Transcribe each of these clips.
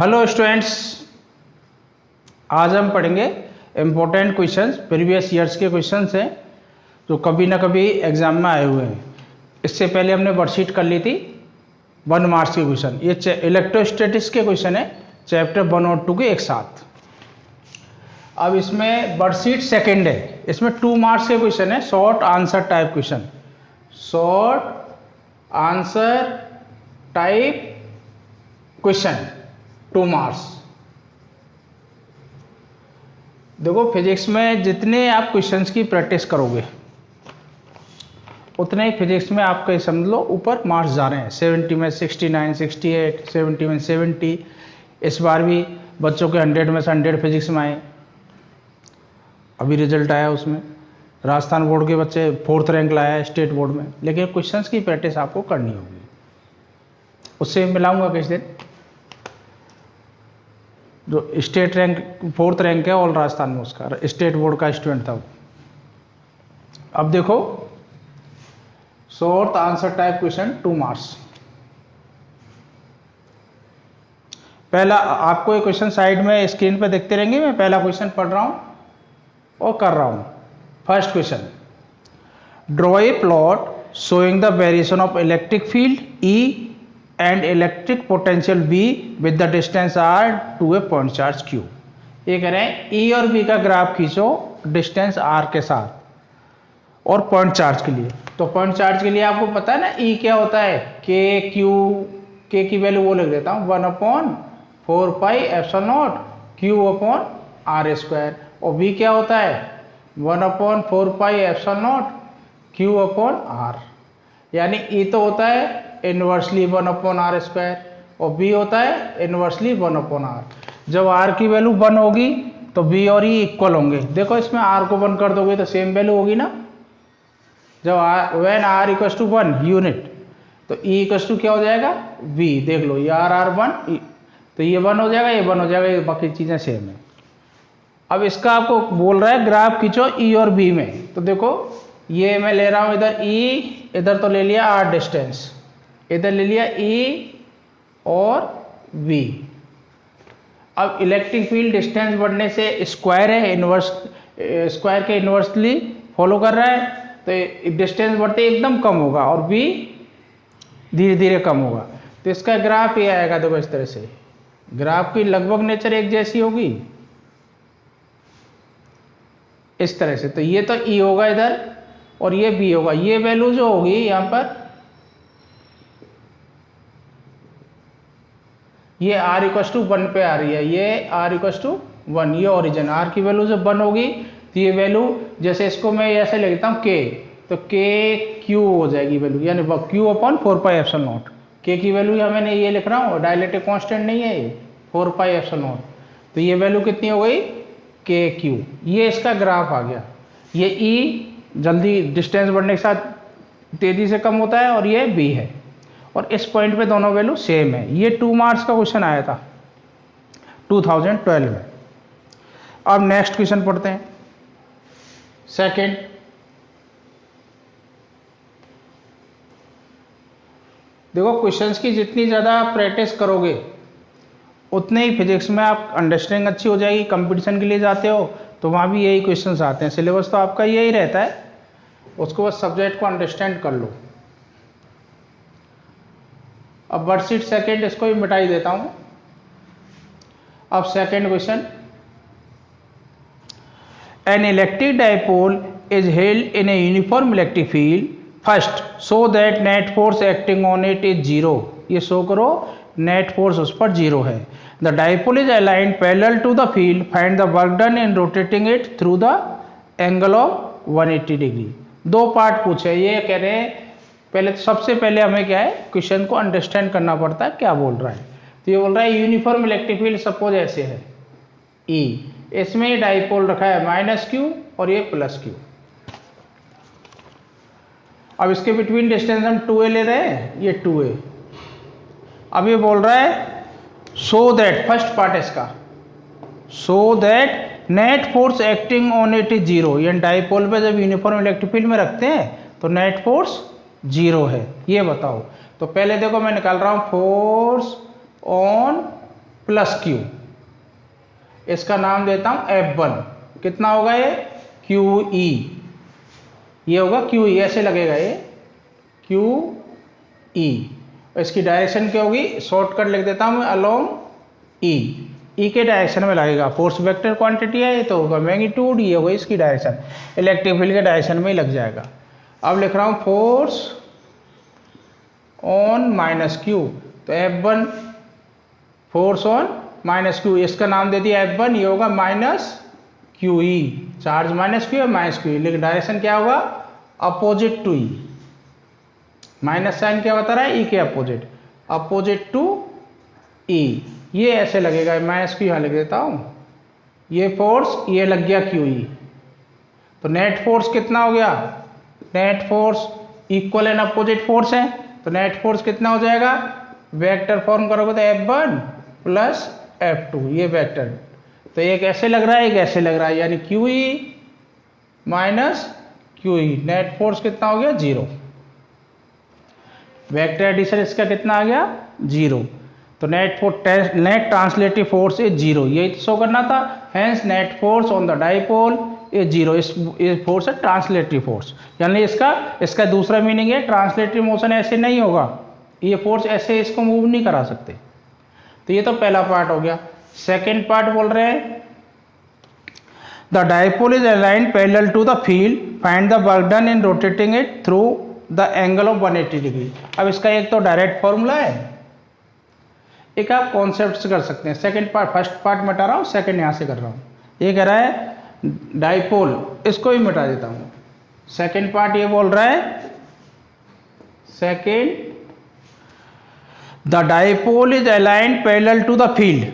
Hello students, आज हम पढ़ेंगे इम्पोर्टेंट क्वेश्चंस। प्रीवियस ईयर्स के क्वेश्चंस हैं जो कभी ना कभी एग्जाम में आए हुए हैं। इससे पहले हमने वर्कशीट कर ली थी 1 मार्क्स के क्वेश्चन। ये इलेक्ट्रोस्टैटिक्स के क्वेश्चन है, चैप्टर 1 और 2 के एक साथ। अब इसमें वर्कशीट सेकेंड है, इसमें 2 मार्क्स के क्वेश्चन है, short answer type question. Short answer type question 2 marks. देखो, फिजिक्स में जितने आप क्वेश्चंस की प्रैक्टिस करोगे उतने ही फिजिक्स में आपके समझ लो ऊपर मार्क्स जा रहे हैं। 70 में 69, 68, 70 में 70। इस बार भी बच्चों के 100 में से 100 फिजिक्स में आए। अभी रिजल्ट आया, उसमें राजस्थान बोर्ड के बच्चे 4th रैंक लाया है स्टेट बोर्ड में। लेकिन क्वेश्चंस की प्रैक्टिस आपको करनी होगी। उससे मिलाऊंगा किस दिन, जो स्टेट रैंक 4th रैंक है ऑल राजस्थान में, उसका स्टेट बोर्ड का स्टूडेंट था वो। अब देखो, short answer type question 2 marks. पहला आपको ये क्वेश्चन साइड में स्क्रीन पे देखते रहेंगे, मैं पहला क्वेश्चन पढ़ रहा हूं और कर रहा हूं। First question, draw a plot showing the variation of electric field E and electric potential V with the distance R to a point charge Q। ये कह रहे हैं E और V का ग्राफ खींचो डिस्टेंस R के साथ और पॉइंट चार्ज के लिए। तो पॉइंट चार्ज के लिए आपको पता है ना E क्या होता है, K की वैल्यू वो लिख देता हूँ 1/4πε0 Q/R²। और V क्या होता है 1/4πε0 Q/R। यानी E तो होता है इनवर्सली 1/R² और B होता है इनवर्सली 1/R। जब R की वैल्यू 1 होगी तो B और E इक्वल होंगे। देखो, इसमें R को 1 कर दोगे तो सेम वैल्यू होगी ना। जब when R equal to 1 unit तो E इक्वल टू क्या हो जाएगा V। देख लो, ये R1 तो ये 1 हो जाएगा, ये 1 हो जाएगा, ये बाकी चीजें सेम है। अब इसका आपको बोल रहा है ग्राफ खींचो E और B में। तो देखो, ये मैं ले रहा हूं इधर E, इधर तो ले लिया R डिस्टेंस, इधर ले लिया E और V। अब इलेक्ट्रिक फील्ड डिस्टेंस बढ़ने से स्क्वायर है, इनवर्स स्क्वायर के इनवर्सली फॉलो कर रहा है, तो डिस्टेंस बढ़ते एकदम कम होगा और V धीरे धीरे कम होगा। तो इसका ग्राफ ये आएगा। देखो, इस तरह से ग्राफ की लगभग नेचर एक जैसी होगी, इस तरह से। तो ये तो E होगा इधर और ये B होगा। ये वैल्यू जो होगी यहां पर, ये R इक्वल टू 1 पे आ रही है, ये R इक्वल टू 1, ये ओरिजिन। R की वैल्यू जब 1 होगी तो ये वैल्यू, जैसे इसको मैं ऐसे लिखता हूँ K, तो KQ हो जाएगी वैल्यू, यानी Q/4πε0। K की वैल्यू यहाँ मैंने ये लिख रहा हूँ, डायलेक्ट्रिक कांस्टेंट नहीं है ये, 4πε0। तो ये वैल्यू कितनी हो गई KQ। ये इसका ग्राफ आ गया। ये E जल्दी डिस्टेंस बढ़ने के साथ तेजी से कम होता है और ये B है, और इस पॉइंट पे दोनों वैल्यू सेम है। ये 2 मार्क्स का क्वेश्चन आया था 2012 में। अब नेक्स्ट क्वेश्चन पढ़ते हैं, सेकंड। देखो, क्वेश्चंस की जितनी ज़्यादा आप प्रैक्टिस करोगे उतने ही फिजिक्स में आप अंडरस्टैंडिंग अच्छी हो जाएगी। कंपटीशन के लिए जाते हो तो वहाँ भी यही क्वेश्चंस आते हैं। सिलेबस तो आपका यही रहता है, उसको बस सब्जेक्ट को अंडरस्टैंड कर लो। अब वर्कशीट सेकेंड, इसको भी मिटाई देता हूं। अब second question, N electric dipole is held in a uniform electric field first so that net force acting on it is 0। ये शो करो नेट फोर्स उस पर 0 है। The dipole is aligned parallel to the field, find the work done in rotating it through the angle of 180 degree. 2 part पूछे। ये कह रहे हैं, पहले सबसे पहले हमें क्या है, क्वेश्चन को अंडरस्टैंड करना पड़ता है क्या बोल रहा है। तो ये बोल रहा है यूनिफॉर्म इलेक्ट्रिक फील्ड सपोज ऐसे है E, इसमें डाइपोल रखा है -Q और ये +Q। अब इसके बिटवीन डिस्टेंस हम 2a ले रहे हैं, ये 2a। अब ये बोल रहा है सो दैट, फर्स्ट पार्ट इसका, so that net force acting on it is 0। ये डाइपोल पे जब यूनिफॉर्म इलेक्ट्रिक फील्ड में रखते हैं तो नेट फोर्स 0 है, ये बताओ। तो पहले देखो, मैं निकाल रहा हूं फोर्स ऑन प्लस क्यू, इसका नाम देता हूं F1। कितना होगा ये QE, ये होगा QE, ऐसे लगेगा ये QE। इसकी डायरेक्शन क्या होगी, शॉर्टकट लिख देता हूं मैं अलोंग E, E के डायरेक्शन में लगेगा। फोर्स वेक्टर क्वांटिटी है, ये तो होगा मैग्नीट्यूड, ये होगा इसकी डायरेक्शन, इलेक्ट्रिक फील्ड के डायरेक्शन में ही लग जाएगा। अब लिख रहा हूं फोर्स ऑन माइनस क्यू, तो F1 force on minus Q, इसका नाम दे दिया F1, ये होगा minus QE, charge minus Q है माइनस क्यू, लेकिन डायरेक्शन क्या होगा opposite to E, minus sign क्या बता रहा है E के अपोजिट टू E, ये ऐसे लगेगा, माइनस क्यू यहां लिख देता हूं, ये फोर्स ये लग गया QE। तो नेट फोर्स कितना हो गया, net force equal and opposite force है, तो नेट फोर्स कितना हो जाएगा, वेक्टर फॉर्म करोगे तो F1 प्लस F2, ये वेक्टर, तो एक ऐसे लग रहा है एक ऐसे लग रहा है, यानी QE minus QE, net force कितना हो गया 0, वेक्टर एडिशन इसका कितना आ गया 0, तो नेट ट्रांसलेटिव फोर्स इज 0, यही तो शो करना था। Hence net force on the dipole is 0, इस फोर्स है ट्रांसलेटिव फोर्स, यानी इसका दूसरा मीनिंग है ट्रांसलेटिव मोशन ऐसे नहीं होगा, ये फोर्स ऐसे इसको मूव नहीं करा सकते। तो ये तो पहला पार्ट हो गया। सेकेंड पार्ट बोल रहे हैं the dipole is aligned parallel to the field, find the work done in rotating it through the angle of 180 degree. अब इसका एक तो डायरेक्ट फॉर्मूला है, एक आप कॉन्सेप्ट से कर सकते हैं। सेकंड पार्ट, फर्स्ट पार्ट मिटा रहा हूं, सेकंड यहां से कर रहा हूं। ये कह रहा है डाइपोल, इसको भी मिटा देता हूं। सेकंड पार्ट ये बोल रहा है, second the dipole is aligned parallel to the field,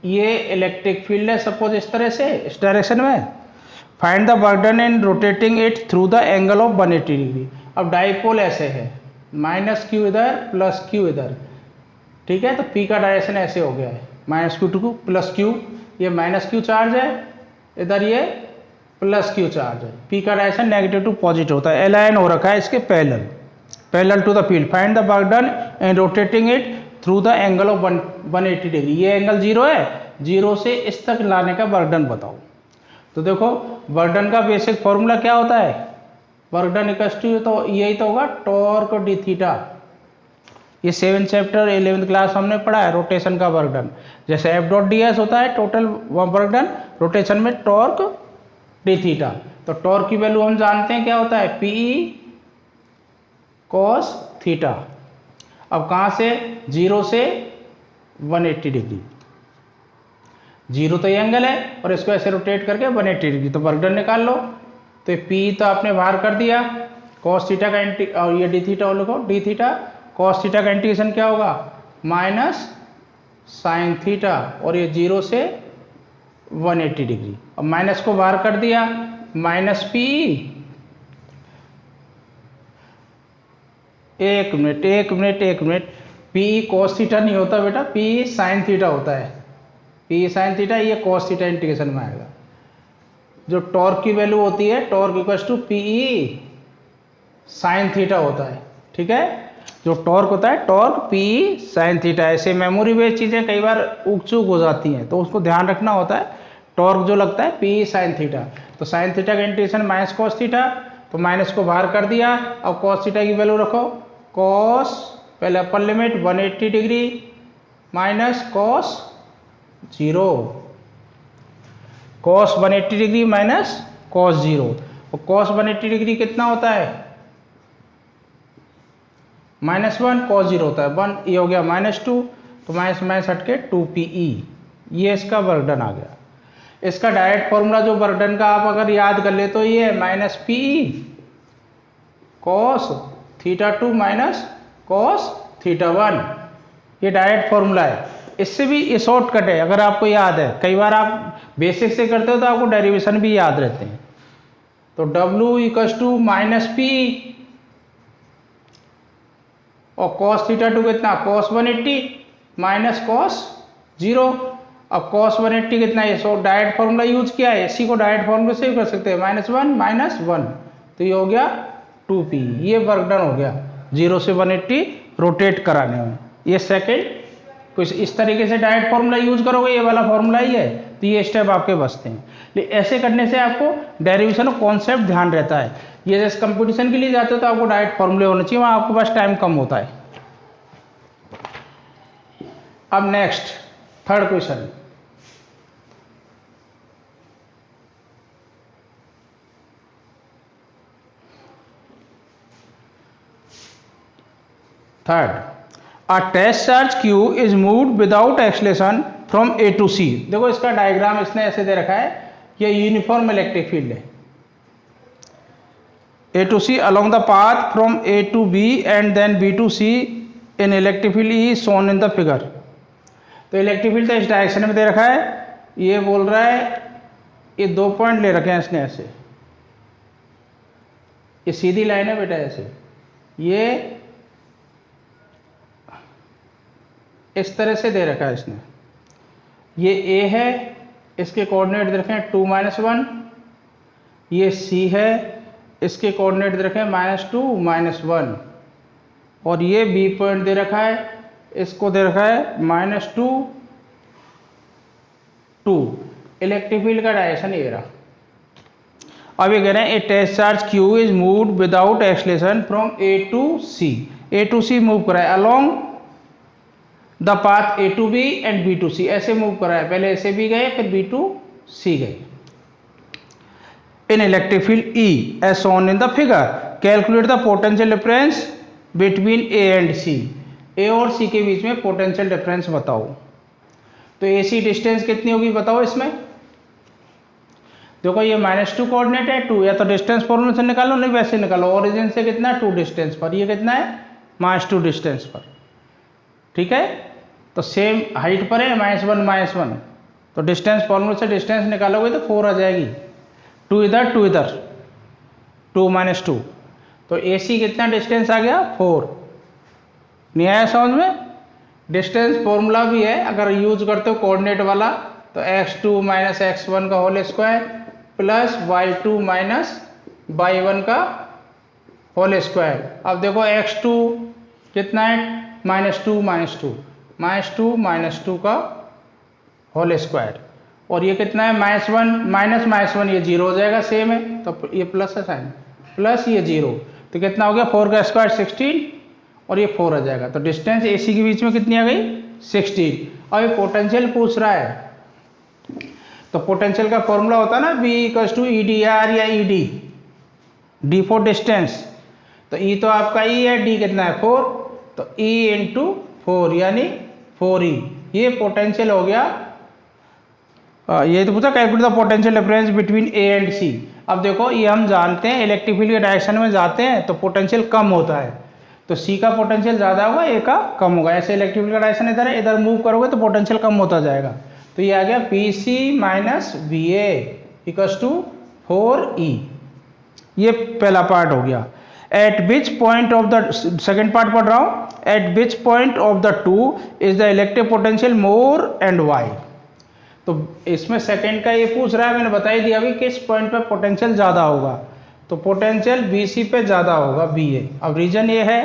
ये इलेक्ट्रिक फील्ड है सपोज इस तरह से, इस डायरेक्शन में, find the work done in rotating it through the angle of 180 degree. अब डाइपोल ऐसे है, माइनस क्यू इधर प्लस क्यू इधर, ठीक है, तो P का डायरेक्शन ऐसे हो गया है, minus Q to plus Q, ये माइनस क्यू चार्ज है, इधर ये प्लस क्यू चार्ज है, P का डायरेक्शन नेगेटिव टू पॉजिटिव होता है, अलाइन हो रखा है इसके parallel to the field, find the work done in rotating it through the angle of 180 degree, ये एंगल 0 है, 0 से इस तक लाने का वर्क डन बताओ। तो देखो वर्क डन का बेसिक फॉर्मूला क्या होता है, वर्क डन इक्वल्स टू, तो यही तो होगा टॉर्क डी थीटा, ये 7th चैप्टर 11th क्लास हमने पढ़ा है, रोटेशन का वर्क डन, जैसे F डॉट डी एस होता है टोटल वर्क डन, रोटेशन में टॉर्क डी थीटा, तो टॉर्क की वैल्यू हम जानते हैं क्या होता है PE कॉस थीटा। अब कहां से, 0 से 180 डिग्री, 0 तो ये एंगल है और इसको ऐसे रोटेट करके 180 डिग्री, तो वर्क डन निकाल लो। तो P तो आपने बाहर कर दिया, कॉस थीटा का और ये डी थीटा लिखो, डी थीटा कॉस थीटा का इंटीग्रेशन क्या होगा माइनस साइन थीटा, और ये 0 से 180 डिग्री। अब माइनस को बाहर कर दिया, माइनस PE, एक मिनट, PE कॉस थीटा नहीं होता बेटा, PE साइन थीटा होता है, PE साइन थीटा, ये कॉस थीटा इंटीग्रेशन में आएगा। जो टॉर्क की वैल्यू होती है, torque equals to PE sine theta होता है, ठीक है, जो टॉर्क होता है टॉर्क PE साइन थीटा। ऐसे मेमोरी बेस्ड चीजें कई बार उक चूक हो जाती हैं, तो उसको ध्यान रखना होता है, टॉर्क जो लगता है PE साइन थीटा, तो साइन थीटा का इंटीग्रेशन माइनस कॉस थीटा, तो माइनस को बाहर कर दिया। अब कॉस थीटा की वैल्यू रखो, कॉस पहले upper limit 180 degree minus cos 0, cos 180 degree minus cos 0, और कॉस 180 डिग्री कितना होता है -1, कॉस 0 होता है 1, ये हो गया -2, तो माइनस माइनस हट के 2PE, ये इसका वर्क डन आ गया। इसका डायरेक्ट फॉर्मूला जो वर्क डन का आप अगर याद कर ले तो ये है -PE cos theta 2 minus cos theta 1, ये डायरेक्ट फॉर्मूला है। इससे भी ये शॉर्टकट है, अगर आपको याद है, कई बार आप बेसिक से करते हो तो आपको डेरिवेशन भी याद रहते हैं। तो W इक्वल्स टू -PE और कॉस थीटा 2 कितना, कॉस 180 माइनस कॉस 0। अब कॉस 180 कितना है, सो डायरेक्ट फॉर्मूला यूज किया है, इसी को डायरेक्ट फॉर्मूला से भी कर सकते हैं, -1 तो ये हो गया 2P, ये वर्क डन हो गया 0 से 180 रोटेट कराने में। ये सेकेंड कुछ इस तरीके से डायरेक्ट फॉर्मूला यूज करोगे, ये वाला फॉर्मूला ही है, तो ये स्टेप आपके बचते हैं। लेकिन ऐसे करने से आपको डेरिवेशन ऑफ कॉन्सेप्ट ध्यान रहता है। ये जैसे कंपटीशन के लिए जाते हो तो आपको डायरेक्ट फॉर्मूले होने चाहिए, वहाँ आपके पास टाइम कम होता है। अब next third question, third, a test charge Q is moved without acceleration from A to C। देखो इसका डायग्राम इसने ऐसे दे रखा है, ये यूनिफॉर्म इलेक्ट्रिक फील्ड है, A to C along the path from A to B and then B to C in electric field is shown in the figure। तो electric field तो इस डायरेक्शन में दे रखा है, ये बोल रहा है, ये 2 पॉइंट ले रखे हैं इसने ऐसे, ये सीधी लाइन है बेटा ऐसे, ये इस तरह से दे रखा है इसने, ये A है, इसके कोऑर्डिनेट दे रखे हैं 2 - 1, ये C है, इसके कोऑर्डिनेट दे रखे हैं -2 -1, और ये B पॉइंट दे रखा है, इसको दे रखा है -2 2। इलेक्ट्रिक फील्ड का डायरेक्शन ये रहा। अब ये कह रहे हैं a test charge Q is moved without acceleration from A to C। A to C move करा है along the path A to B and B to C, ऐसे मूव करा है, पहले ऐसे भी गए फिर B to C गए। इन electric field E as shown in the figure, calculate the potential difference between A and C। A और C के बीच में पोटेंशियल डिफरेंस बताओ। तो AC डिस्टेंस कितनी होगी बताओ इसमें। देखो ये -2 कोऑर्डिनेट है, 2, या तो डिस्टेंस फॉर्मूला से निकालो, नहीं वैसे निकालो। ओरिजिन से कितना है 2 डिस्टेंस पर, ये कितना है -2 डिस्टेंस पर, ठीक है। तो सेम हाइट पर है -1 -1, तो डिस्टेंस फॉर्मूला से डिस्टेंस निकालोगे तो 4 आ जाएगी, 2 इधर 2 इधर, 2 - 2, तो AC कितना डिस्टेंस आ गया 4। नहीं आया समझ में। डिस्टेंस फॉर्मूला भी है, अगर यूज करते हो कोऑर्डिनेट वाला तो x2 - x1 का whole square plus y2 - y1 का होल स्क्वायर। अब देखो x2 कितना है -2 -2 का होल स्क्वायर, और ये कितना है -1 ये 0 हो जाएगा, सेम है, तो ये प्लस है साइन, प्लस ये 0, तो कितना हो गया 4 का स्क्वायर 16, और ये 4 आ जाएगा। तो डिस्टेंस AC के बीच में कितनी आ गई 16। अब ये पोटेंशियल पूछ रहा है, तो पोटेंशियल का फॉर्मूला होता है ना V = EdR या ED, D फॉर डिस्टेंस, तो E तो आपका E है, D कितना है 4, तो E × 4 यानी 4E, ये पोटेंशियल हो गया। ये तो पूछा calculate the potential difference between A and C। अब देखो ये हम जानते हैं इलेक्ट्रिक फील्ड के डायरेक्शन में जाते हैं तो पोटेंशियल कम होता है, तो C का पोटेंशियल ज़्यादा होगा, A का कम होगा। ऐसे इलेक्ट्रिक फील्ड का डायरेक्शन इधर है, इधर मूव करोगे तो पोटेंशियल कम होता जाएगा। तो ये आ गया PC - VA = 4E। ये पहला पार्ट हो गया। At which point of the, second part पढ़ रहा हूँ, at which point of the two is the electric potential more and Y. तो इसमें सेकेंड का ये पूछ रहा है, मैंने बता ही दिया अभी किस पॉइंट पे पोटेंशियल ज़्यादा होगा, तो पोटेंशियल BC पे ज़्यादा होगा BA। अब रीजन ये है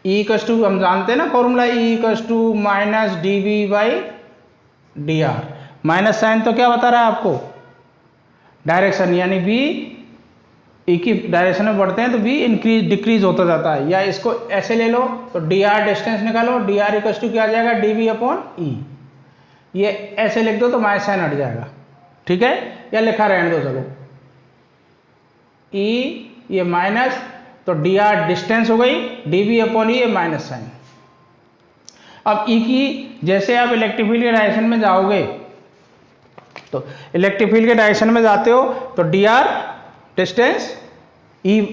E = हम जानते हैं ना formula, E = -dV/dr। Minus sign तो क्या बता रहा है आपको डायरेक्शन, यानी B E की डायरेक्शन में बढ़ते हैं तो B डिक्रीज होता जाता है। या इसको ऐसे ले लो तो dr डिस्टेंस निकालो, dr = क्या आ जाएगा dV/E। ये ऐसे लिख दो तो माइनस साइन हट जाएगा, ठीक है, या लिखा रहने दो चलो। E ये माइनस, तो dr डिस्टेंस हो गई, dV/E ये माइनस साइन। अब E की जैसे आप इलेक्ट्रिक फील्ड के डायरेक्शन में जाओगे, तो इलेक्ट्रिक फील्ड के डायरेक्शन में जाते हो तो dr distance, E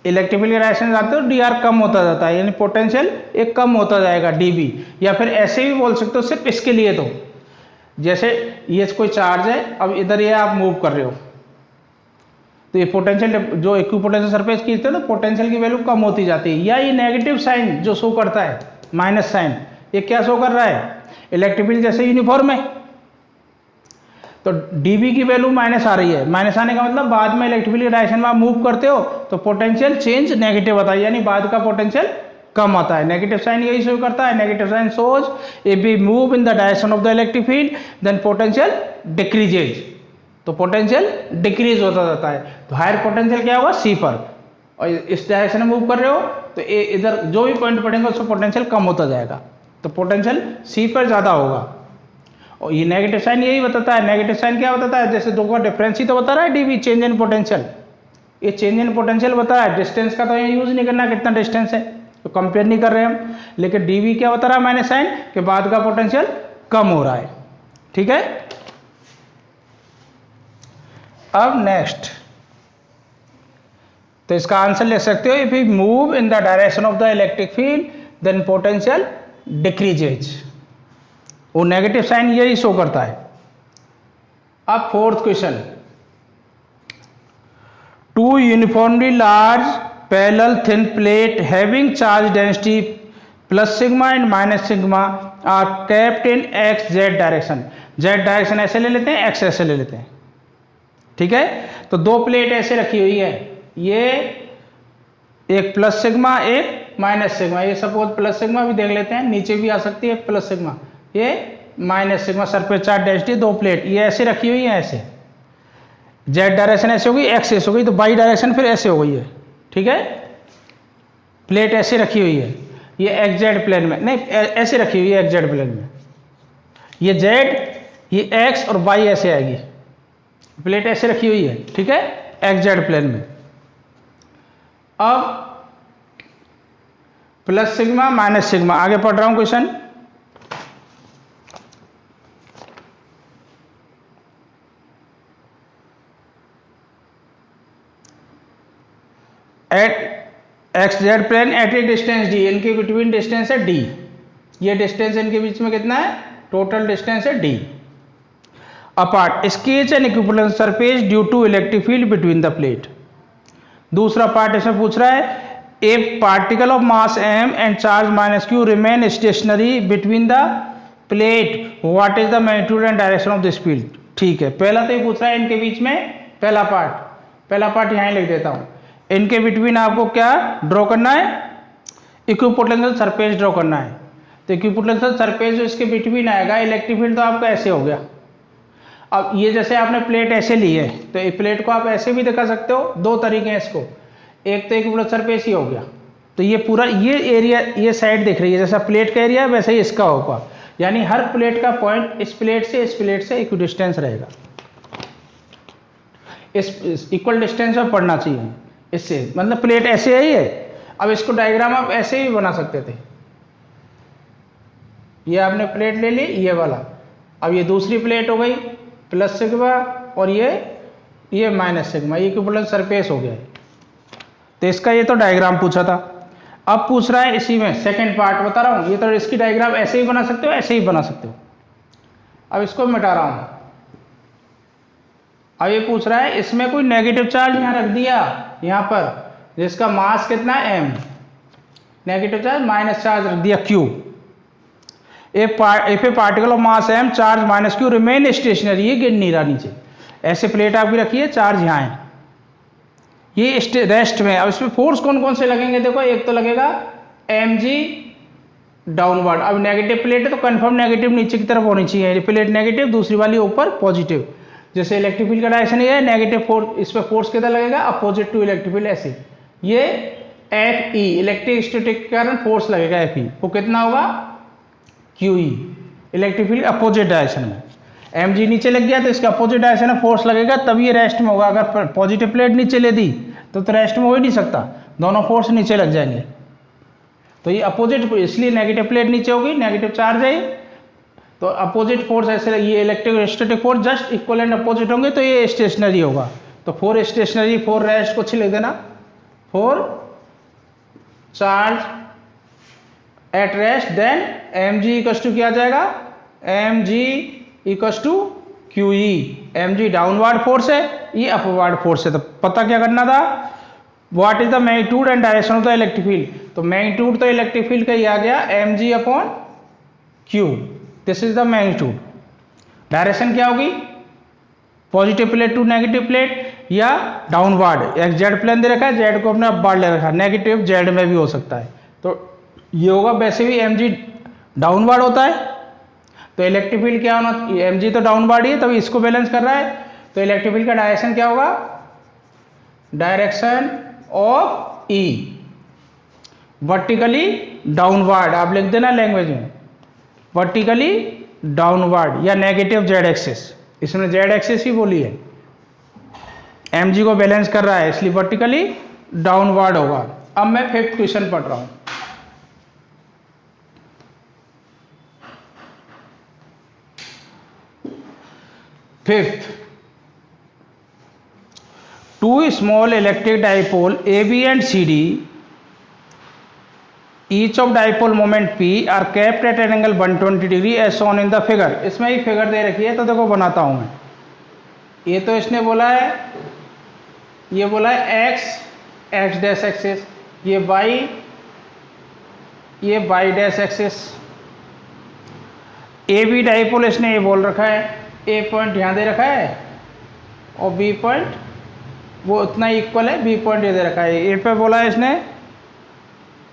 electric field के डायरेक्शन में जाते हो dr कम होता जाता है, यानी पोटेंशियल एक कम होता जाएगा dV। या फिर ऐसे भी बोल सकते हो सिर्फ इसके लिए, तो जैसे ये कोई चार्ज है, अब इधर ये आप मूव कर रहे हो तो ये पोटेंशियल जो इक्विपोटेंशियल सरफेस की तो पोटेंशियल की वैल्यू कम होती जाती है। या ये नेगेटिव साइन जो शो करता है माइनस साइन, ये क्या शो कर रहा है इलेक्ट्रिक फील्ड जैसे यूनिफॉर्म है, तो dV की वैल्यू माइनस आ रही है। माइनस आने का मतलब बाद में इलेक्ट्रिक फील्ड के डायरेक्शन में आप मूव करते हो तो पोटेंशियल चेंज नेगेटिव आता है, यानी बाद का पोटेंशियल कम आता है। नेगेटिव साइन यही शो करता है, negative sign shows if we move in the direction of the electric field then potential decreases, तो पोटेंशियल डिक्रीज होता जाता है। तो हायर पोटेंशियल क्या होगा, सी पर, और इस डायरेक्शन में मूव कर रहे हो तो इधर जो भी पॉइंट पड़ेंगे उसका पोटेंशियल कम होता जाएगा, तो पोटेंशियल सी पर ज़्यादा होगा। और ये नेगेटिव साइन यही बताता है। नेगेटिव साइन क्या बताता है, जैसे दो का डिफरेंस ही तो बता रहा है डीवी, चेंज इन पोटेंशियल, ये चेंज इन पोटेंशियल बता रहा है। डिस्टेंस का तो यहाँ यूज नहीं करना, कितना डिस्टेंस है तो कंपेयर नहीं कर रहे हम, लेकिन डीवी क्या बता रहा है माइनस साइन के बाद का पोटेंशियल कम हो रहा है। ठीक है, अब नेक्स्ट, तो इसका आंसर ले सकते हो, if you move in the direction of the electric field then potential decreases, वो नेगेटिव साइन यही शो करता है। अब fourth question, two uniformly large parallel thin plate having charge density plus sigma and minus sigma are kept in X Z direction. Z direction ऐसे ले लेते हैं, x ऐसे ले लेते हैं। ठीक है, तो दो प्लेट ऐसे रखी हुई है, ये एक प्लस सिग्मा एक माइनस सिग्मा, ये सपोज प्लस सिग्मा भी देख लेते हैं, नीचे भी आ सकती है प्लस सिग्मा, ये minus sigma, surface charge density, दो प्लेट ये ऐसे रखी हुई है। ऐसे जेड डायरेक्शन ऐसे होगी, एक्स ऐसे हो गई, तो वाई डायरेक्शन फिर ऐसे हो गई है। ठीक है, प्लेट ऐसे रखी हुई है, ये एक्स जेड प्लेन में, नहीं ऐसे रखी हुई है एक्स जेड प्लेन में, ये जेड, ये एक्स और वाई ऐसे आएगी, प्लेट ऐसे रखी हुई है। ठीक है, एक्स जेड प्लेन में। अब प्लस सिग्मा माइनस सिग्मा, आगे पढ़ रहा हूं question. At X Z plane at a distance D, इनके बिटवीन डिस्टेंस है डी, ये डिस्टेंस इनके बीच में कितना है, टोटल डिस्टेंस है D. Apart sketch an equivalent surface due to electric field between the plate. दूसरा पार्ट इसमें पूछ रहा है, a particle of mass m and charge minus Q remain stationary between the plate, what is the magnitude and direction of this field. ठीक है, पहला तो ये पूछ रहा है इनके बीच में, पहला पार्ट यहाँ लिख देता हूँ। इनके बिटवीन आपको क्या ड्रॉ करना है, इक्विपोटेंशियल सरफेस ड्रॉ करना है। तो इक्विपोटेंशियल सरफेस जो इसके बिटवीन आएगा, इलेक्ट्रिक फील्ड तो आपका ऐसे हो गया। अब ये जैसे आपने प्लेट ऐसे ली है, तो एक प्लेट को आप ऐसे भी दिखा सकते हो, दो तरीके हैं इसको, एक तो इक्विपोटेंशियल सरफेस ही हो गया, तो ये पूरा ये एरिया, ये साइड दिख रही है, जैसा प्लेट का एरिया वैसे ही इसका होगा, यानी हर प्लेट का पॉइंट इस प्लेट से इक्विडिस्टेंस रहेगा, इस इक्वल डिस्टेंस में पड़ना चाहिए इससे, मतलब प्लेट ऐसे ही है। अब इसको डायग्राम आप ऐसे भी बना सकते थे, ये आपने प्लेट ले ली ये वाला, अब ये दूसरी प्लेट हो गई प्लस सिग्मा और ये माइनस सिग्मा, ये इक्विवेलेंट सरफेस हो गया है। तो इसका ये तो डायग्राम पूछा था। अब पूछ रहा है इसी में सेकंड पार्ट बता रहा हूँ, ये तो इसकी डायग्राम ऐसे ही बना सकते हो, ऐसे ही बना सकते हो। अब इसको मिटा रहा हूँ। अब ये पूछ रहा है इसमें कोई नेगेटिव चार्ज यहाँ रख दिया, यहाँ पर जिसका मास कितना है m, negative charge minus charge रख दिया q। If A particle of mass m charge minus q remain stationery, ये गिर नहीं रहा नीचे, ऐसे प्लेट आपकी रखी है, चार्ज यहाँ है, ये रेस्ट में। अब इसमें फोर्स कौन कौन से लगेंगे, देखो एक तो लगेगा mg डाउनवर्ड। अब नेगेटिव प्लेट है तो कंफर्म नेगेटिव नीचे की तरफ होनी चाहिए, प्लेट नेगेटिव, दूसरी वाली ऊपर पॉजिटिव। जैसे इलेक्ट्रिक फील्ड का डायरेक्शन ये है, नेगेटिव फोर्स, इस पर फोर्स कितना लगेगा, अपोजिट टू इलेक्ट्रिक फील्ड ऐसे। ये Fe इलेक्ट्रिक स्टैटिक के कारण फोर्स लगेगा Fe, वो कितना होगा QE, electric field opposite direction में। mg नीचे लग गया तो इसका अपोजिट डायरेक्शन में फोर्स लगेगा, तभी ये रेस्ट में होगा। अगर पॉजिटिव प्लेट नीचे ले दी तो रेस्ट में हो ही नहीं सकता, दोनों फोर्स नीचे लग जाएंगे। तो ये अपोजिट, इसलिए नेगेटिव प्लेट नीचे होगी, नेगेटिव चार्ज है, तो अपोजिट फोर्स ऐसे, ये electric static force just equal and opposite होंगे, तो ये स्टेशनरी होगा। तो 4 स्टेशनरी, 4 रेस्ट को लिख देना, 4 charge at rest, then mg equals to क्या जाएगा, mg equals to QE। mg downward force है, ये अपवर्ड फोर्स है, तो पता क्या करना था, what is the magnitude and direction of the electric field. तो मैग्नीट्यूड तो इलेक्ट्रिक फील्ड का ही आ गया, mg upon q, this is the magnitude. Direction क्या होगी, positive plate to negative plate या डाउनवर्ड। एक जेड प्लेन दे रखा है, जेड को अपने अपवार्ड ले रखा है, नेगेटिव जेड में भी हो सकता है, तो ये होगा, वैसे भी mg डाउनवर्ड होता है, तो इलेक्ट्रिक फील्ड क्या होना, mg तो डाउनवर्ड ही है, तभी इसको बैलेंस कर रहा है, तो इलेक्ट्रिक फील्ड का डायरेक्शन क्या होगा, direction of E vertically downward, आप लिख देना लैंग्वेज में, वर्टिकली डाउनवर्ड या नेगेटिव जेड एक्सिस, इसमें जेड एक्सिस ही बोली है, mg को बैलेंस कर रहा है इसलिए वर्टिकली डाउनवर्ड होगा। अब मैं 5th क्वेश्चन पढ़ रहा हूं। Fifth, two small electric dipole AB and CD, each of dipole moment P are kept at an angle 120 degree as shown in the figure। इसमें एक फिगर दे रखी है, तो देखो बनाता हूं मैं। ये तो इसने बोला है, ये बोला है x डैश एक्सिस, ये y dash axis, AB dipole इसने ये बोल रखा है, A पॉइंट यहाँ दे रखा है और B पॉइंट वो उतना इक्वल है, B पॉइंट ये दे रखा है। A पे बोला है इसने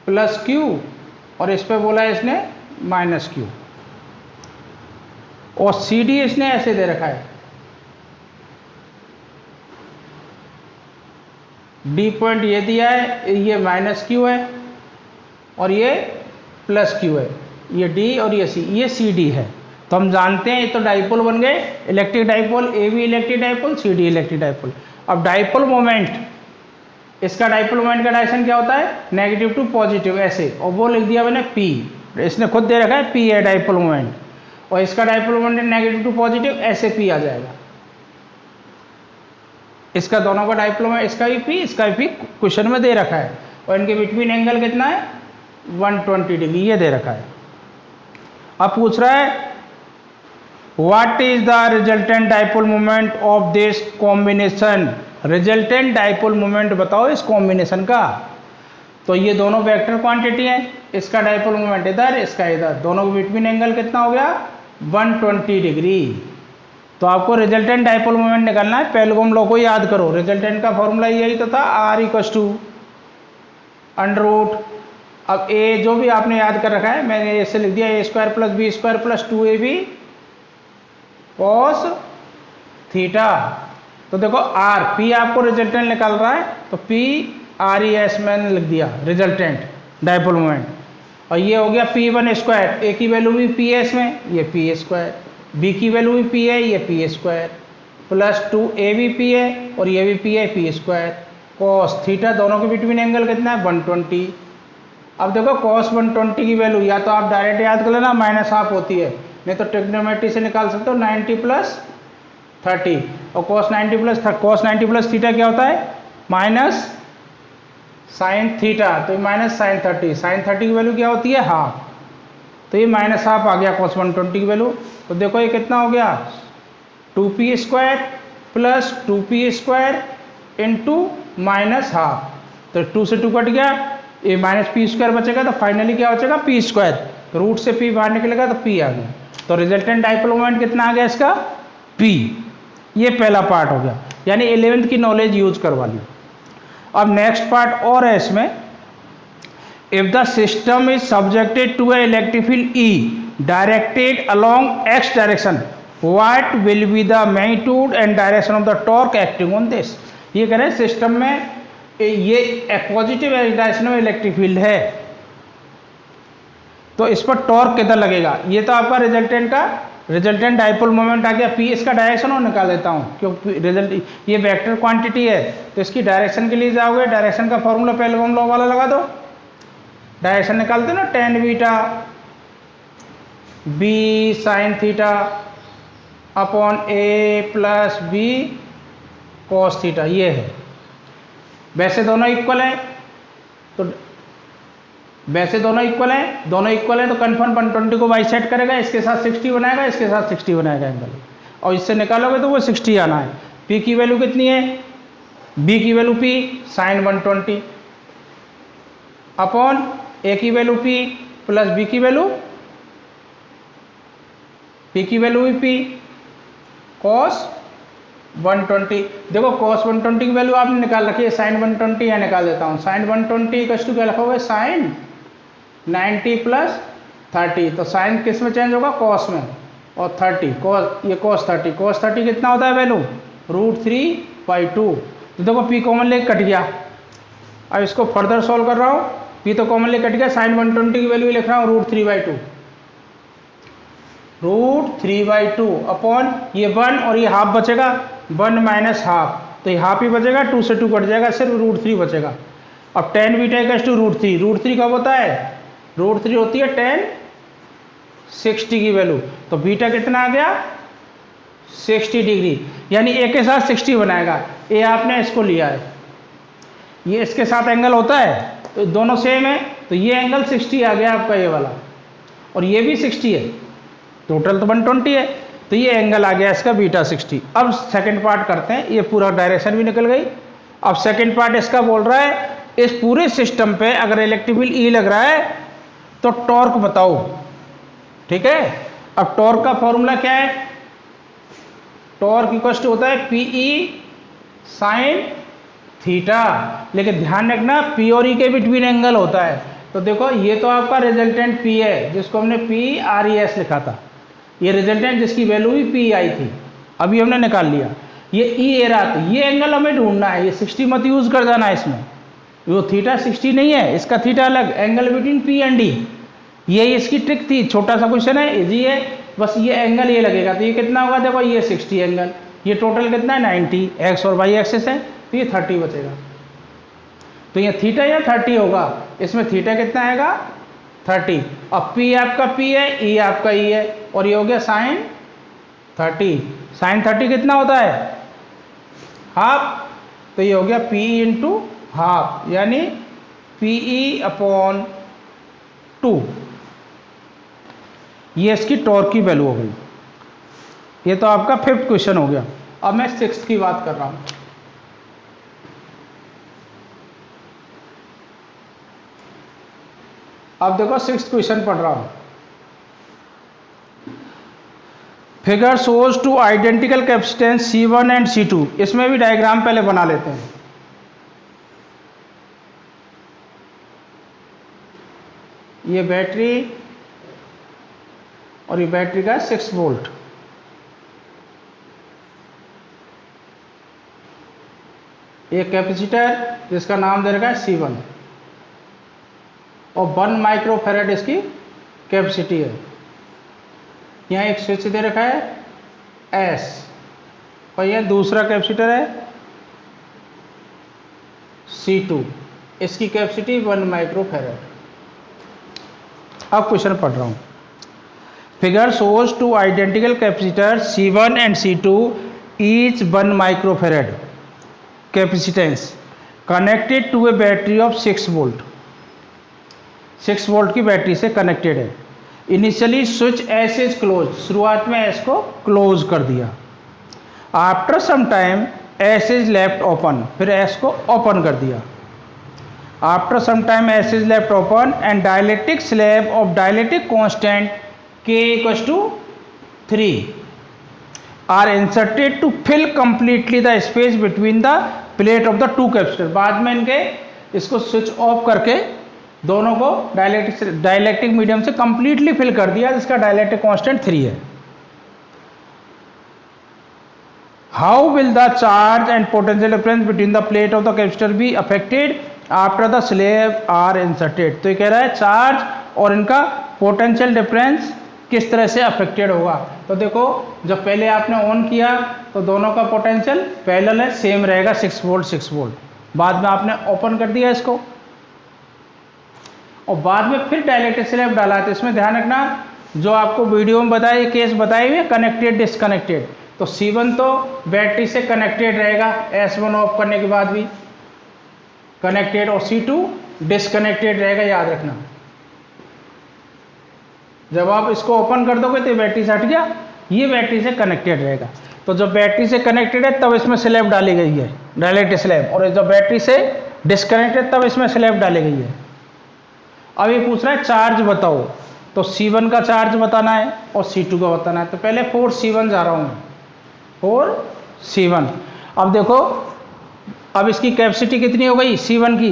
प्लस Q और इस पे बोला है इसने माइनस Q, और CD इसने ऐसे दे रखा है, D पॉइंट ये दिया है, ये माइनस Q है और ये प्लस Q है, ये D और ये C, ये CD है। तो हम जानते हैं ये तो डाइपोल बन गए, electric dipole, AB electric dipole, CD electric dipole. अब डाइपोल मोमेंट, इसका डाइपोल मोमेंट का डायरेक्शन क्या होता है, नेगेटिव टू पॉजिटिव ऐसे, और वो लिख दिया मैंने P, इसने खुद दे रखा है P है डाइपोल मोमेंट, और इसका dipole moment negative to positive ऐसे P आ जाएगा। इसका दोनों का डाइपोल मोमेंट, इसका भी P, इसका भी P क्वेश्चन में दे रखा है, और इनके बिटवीन एंगल कितना है, 120 डिग्री ये दे रखा है। अब पूछ रहा है What is the resultant dipole moment of this combination? Resultant dipole moment बताओ इस कॉम्बिनेशन का। तो ये दोनों वेक्टर क्वांटिटी हैं, इसका डाइपोल मोमेंट इधर, इसका इधर, दोनों के बिटवीन एंगल कितना हो गया, 120 डिग्री। तो आपको रिजल्टेंट डाइपोल मोमेंट निकालना है, पेलगोम लॉ को याद करो, रिजल्टेंट का फॉर्मूला यही तो था, R = √। अब ए जो भी आपने याद कर रखा है, मैंने ऐसे लिख दिया, A² + B² + 2AB cos theta. तो देखो R, P आपको रिजल्टेंट निकाल रहा है, तो P RES मैंने लिख दिया रिजल्टेंट डाइपोल मोमेंट, और ये हो गया P1², A की वैल्यू भी P है इसमें, ये P², B की वैल्यू भी P है, ये P² + 2A भी P है और ये भी P है, P² cos थीटा, दोनों के बिटवीन एंगल कितना है, 120। अब देखो cos 120 की वैल्यू या तो आप डायरेक्ट याद कर लेना, -½ होती है, नहीं तो ट्रिग्नोमेट्री से निकाल सकते हो, 90 + 30, और cos 90 + थीटा क्या होता है, माइनस साइन थीटा, तो माइनस साइन 30, साइन 30 की वैल्यू क्या होती है, हाफ, तो ये -½ आ गया cos 120 की वैल्यू। तो देखो ये कितना हो गया, 2p² + 2p² × -½ तो 2 से 2 कट गया, ये -p² बचेगा, तो फाइनली क्या बचेगा, p², तो रूट से p बाहर निकलेगा तो p आ गया। तो रिजल्टेंट डाइपोल मोमेंट कितना आ गया इसका, p। ये पहला पार्ट हो गया, यानी 11th की नॉलेज यूज करवा ली। अब नेक्स्ट पार्ट और है इसमें, if the system is subjected to a electric field E directed along x direction, what will be the magnitude and direction of the torque acting on this. ये कह रहे हैं system में ये पॉजिटिव डायरेक्शन में इलेक्ट्रिक फील्ड है, तो इस पर टॉर्क कितना लगेगा। ये तो आपका रिजल्टेंट डाइपोल मोमेंट आ गया, P इसका डायरेक्शन और निकाल देता हूँ, क्योंकि ये वेक्टर क्वांटिटी है, तो इसकी डायरेक्शन के लिए जाओगे, डायरेक्शन का फॉर्मूला पेलगोम लॉ वाला लगा दो, डायरेक्शन निकालते ना, tan beta B sin theta / A + B cos theta, ये है। वैसे दोनों इक्वल है, तो वैसे दोनों इक्वल हैं, तो कन्फर्म 120 को बाई सेट करेगा, इसके साथ 60 बनाएगा, इसके साथ 60 बनाएगा एंगल, और इससे निकालोगे तो वो 60 आना है। P की वैल्यू कितनी है, B की वैल्यू P sin 120 / A की वैल्यू P + B की वैल्यू, P की वैल्यू भी P cos 120। देखो cos 120 की वैल्यू आपने निकाल रखी है, sin 120 यहाँ निकाल देता हूँ, sin 120 = क्या लिखोगे, sin 90 प्लस 30, तो साइन किस में चेंज होगा, कॉस में, और 30 कॉस, ये cos 30, cos 30 कितना होता है वैल्यू, √3/2। तो देखो p कॉमन ले कट गया। अब इसको फर्दर सॉल्व कर रहा हूँ, p तो कॉमन ले कट गया, साइन 120 की वैल्यू लिख रहा हूँ √3/2, √3/2 अपॉन ये 1 और ये हाफ बचेगा, 1 माइनस हाफ, तो ये हाफ ही बचेगा, 2 से 2 कट जाएगा, सिर्फ √3 बचेगा। अब tan बीटा इक्वल्स टू √3, √3 कब होता है, √3 होती है tan 60 की वैल्यू, तो बीटा कितना आ गया 60 डिग्री, यानी ए के साथ 60 बनाएगा। ए आपने इसको लिया है, ये इसके साथ एंगल होता है, तो दोनों सेम है, तो ये एंगल 60 आ गया आपका ये वाला, और ये भी 60 है, टोटल तो 120 है, तो ये एंगल आ गया इसका बीटा 60। अब सेकंड पार्ट करते हैं, ये पूरा डायरेक्शन भी निकल गई। अब सेकंड पार्ट इसका बोल रहा है, इस पूरे सिस्टम पे अगर इलेक्ट्रिक फील्ड ई लग रहा है तो टॉर्क बताओ, ठीक है। अब टॉर्क का फॉर्मूला क्या है, टॉर्क इक्वल टू होता है PE साइन थीटा, लेकिन ध्यान रखना P और E के बिटवीन एंगल होता है। तो देखो ये तो आपका रिजल्टेंट P है, जिसको हमने PRES लिखा था, ये रिजल्टेंट जिसकी वैल्यू भी P आई थी, अभी हमने निकाल लिया। ये E ए रहा, तो ये एंगल हमें ढूंढना है, ये 60 मत यूज कर जाना इसमें, वो थीटा 60 नहीं है, इसका थीटा अलग, angle between P and D, ये इसकी ट्रिक थी, छोटा सा क्वेश्चन है, इजी है, बस ये एंगल ये लगेगा, तो ये कितना होगा, देखो ये 60 एंगल, ये टोटल कितना है 90, एक्स और वाई एक्सिस है, तो ये 30 बचेगा, तो ये थीटा या 30 होगा, इसमें थीटा कितना आएगा 30। अब P आपका P है, E आपका E है, और ये हो गया साइन 30, साइन 30 कितना होता है हाफ, तो ये हो गया PE इंटू हाफ, यानी PE अपॉन 2, ये इसकी टॉर्क की वैल्यू हो गई। ये तो आपका 5th क्वेश्चन हो गया। अब मैं 6th की बात कर रहा हूं। अब देखो 6th क्वेश्चन पढ़ रहा हूं। Figure shows two identical capacitance C1 and C2, इसमें भी डायग्राम पहले बना लेते हैं। ये बैटरी और ये बैटरी का 6 वोल्ट, ये कैपेसिटर जिसका नाम दे रखा है C1 और 1 माइक्रोफैराड इसकी कैपेसिटी है। यहाँ एक स्विच दे रखा है S, और यह दूसरा कैपेसिटर है C2, इसकी कैपेसिटी 1 माइक्रोफैराड। अब क्वेश्चन पढ़ रहा हूँ। Figure shows two identical capacitor C1 and C2 each 1 microfarad capacitance connected to a battery of 6 volt, 6 volt की बैटरी से कनेक्टेड है। Initially switch S is close, शुरुआत में एस को क्लोज कर दिया। After some time S is left open, फिर S को ओपन कर दिया। After some time S is left open and dielectric slab of dielectric constant K equals to 3 are inserted to fill completely the space between the plate of the 2 capacitor. बाद में इनके इसको switch off करके दोनों को dielectric medium से completely fill कर दिया, जिसका डाइलेक्ट्रिक कांस्टेंट 3 है। How will the charge and potential difference between the plate of the capacitor be affected after the slab are inserted. तो ये कह रहा है चार्ज और इनका पोटेंशियल डिफरेंस किस तरह से अफेक्टेड होगा। तो देखो जब पहले आपने ऑन किया तो दोनों का पोटेंशियल पैरेलल है, सेम रहेगा 6 वोल्ट 6 वोल्ट। बाद में आपने ओपन कर दिया इसको और बाद में फिर डाइलेक्ट्रिक स्लैब डाला, तो इसमें ध्यान रखना जो आपको वीडियो में बताया ये केस बताए हुए कनेक्टेड डिसकनेक्टेड, तो C1 तो बैटरी से कनेक्टेड रहेगा S1 ऑफ करने के बाद भी कनेक्टेड, और C2 डिसकनेक्टेड रहेगा, याद रखना। जब आप इसको ओपन कर दोगे तो बैटरी से हट गया, ये बैटरी से कनेक्टेड रहेगा। तो जब बैटरी से कनेक्टेड है तब इसमें स्लैब डाली गई है डायलेक्ट्रिक स्लैब, और जब बैटरी से डिसकनेक्टेड तब इसमें स्लैब डाली गई है। अब ये पूछ रहा है चार्ज बताओ, तो C1 का चार्ज बताना है और C2 का बताना है। तो पहले 4C1 जा रहा हूँ, 4C1। अब देखो अब इसकी कैपेसिटी कितनी हो गई C1 की,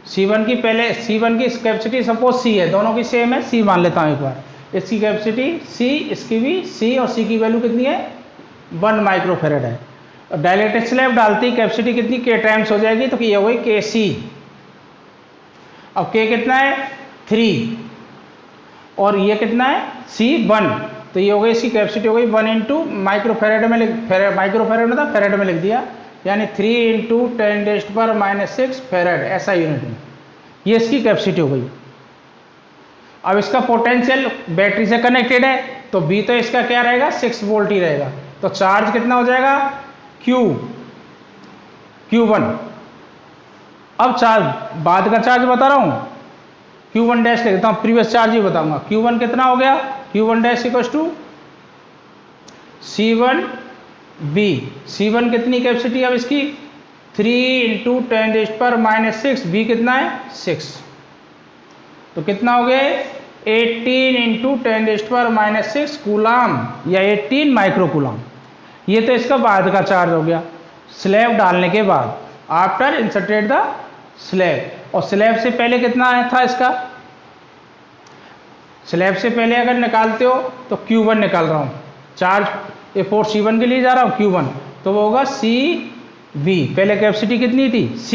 C1 की पहले C1 की कैपेसिटी सपोज C है, दोनों की सेम है, C मान लेता हूँ एक बार। इसकी कैपेसिटी C, इसकी भी C, और C की वैल्यू कितनी है 1 माइक्रोफेरेड है। और डाइलेक्ट्रिक स्लैब डालती कैपेसिटी कितनी K टाइम्स हो जाएगी, तो ये हो गई KC। अब K कितना है 3 और ये कितना है C1, तो ये हो गई इसकी कैपेसिटी हो गई 1 इंटू माइक्रोफेरेड में माइक्रोफेरेड में था, फेरेड में लिख दिया, यानी 3 इंटू 10⁻⁶ फेरेड ऐसा यूनिट में, ये इसकी कैपेसिटी हो गई। अब इसका पोटेंशियल बैटरी से कनेक्टेड है, तो B तो इसका क्या रहेगा 6 वोल्ट ही रहेगा, तो चार्ज कितना हो जाएगा Q1। अब चार्ज बाद का चार्ज बता रहा हूँ, Q1 डैश लिख देता हूँ, प्रीवियस चार्ज ही बताऊंगा। Q1 कितना हो गया, Q1 dash equal to C1B। C1 कितनी कैपेसिटी है अब इसकी 3 इंटू 10⁻⁻⁶, B कितना है 6, तो कितना हो गया 18 इंटू 10⁻⁻⁶ कूलाम या 18 माइक्रो कूलाम। ये तो इसका बाद का चार्ज हो गया, स्लैब डालने के बाद, आफ्टर इंसर्टेड द स्लैब। और स्लैब से पहले कितना आया था इसका, स्लैब से पहले अगर निकालते हो तो Q1 निकाल रहा हूँ, चार्ज A4 C1 के लिए जा रहा हूँ Q1, तो वो होगा CB। पहले कैपेसिटी कितनी थी C,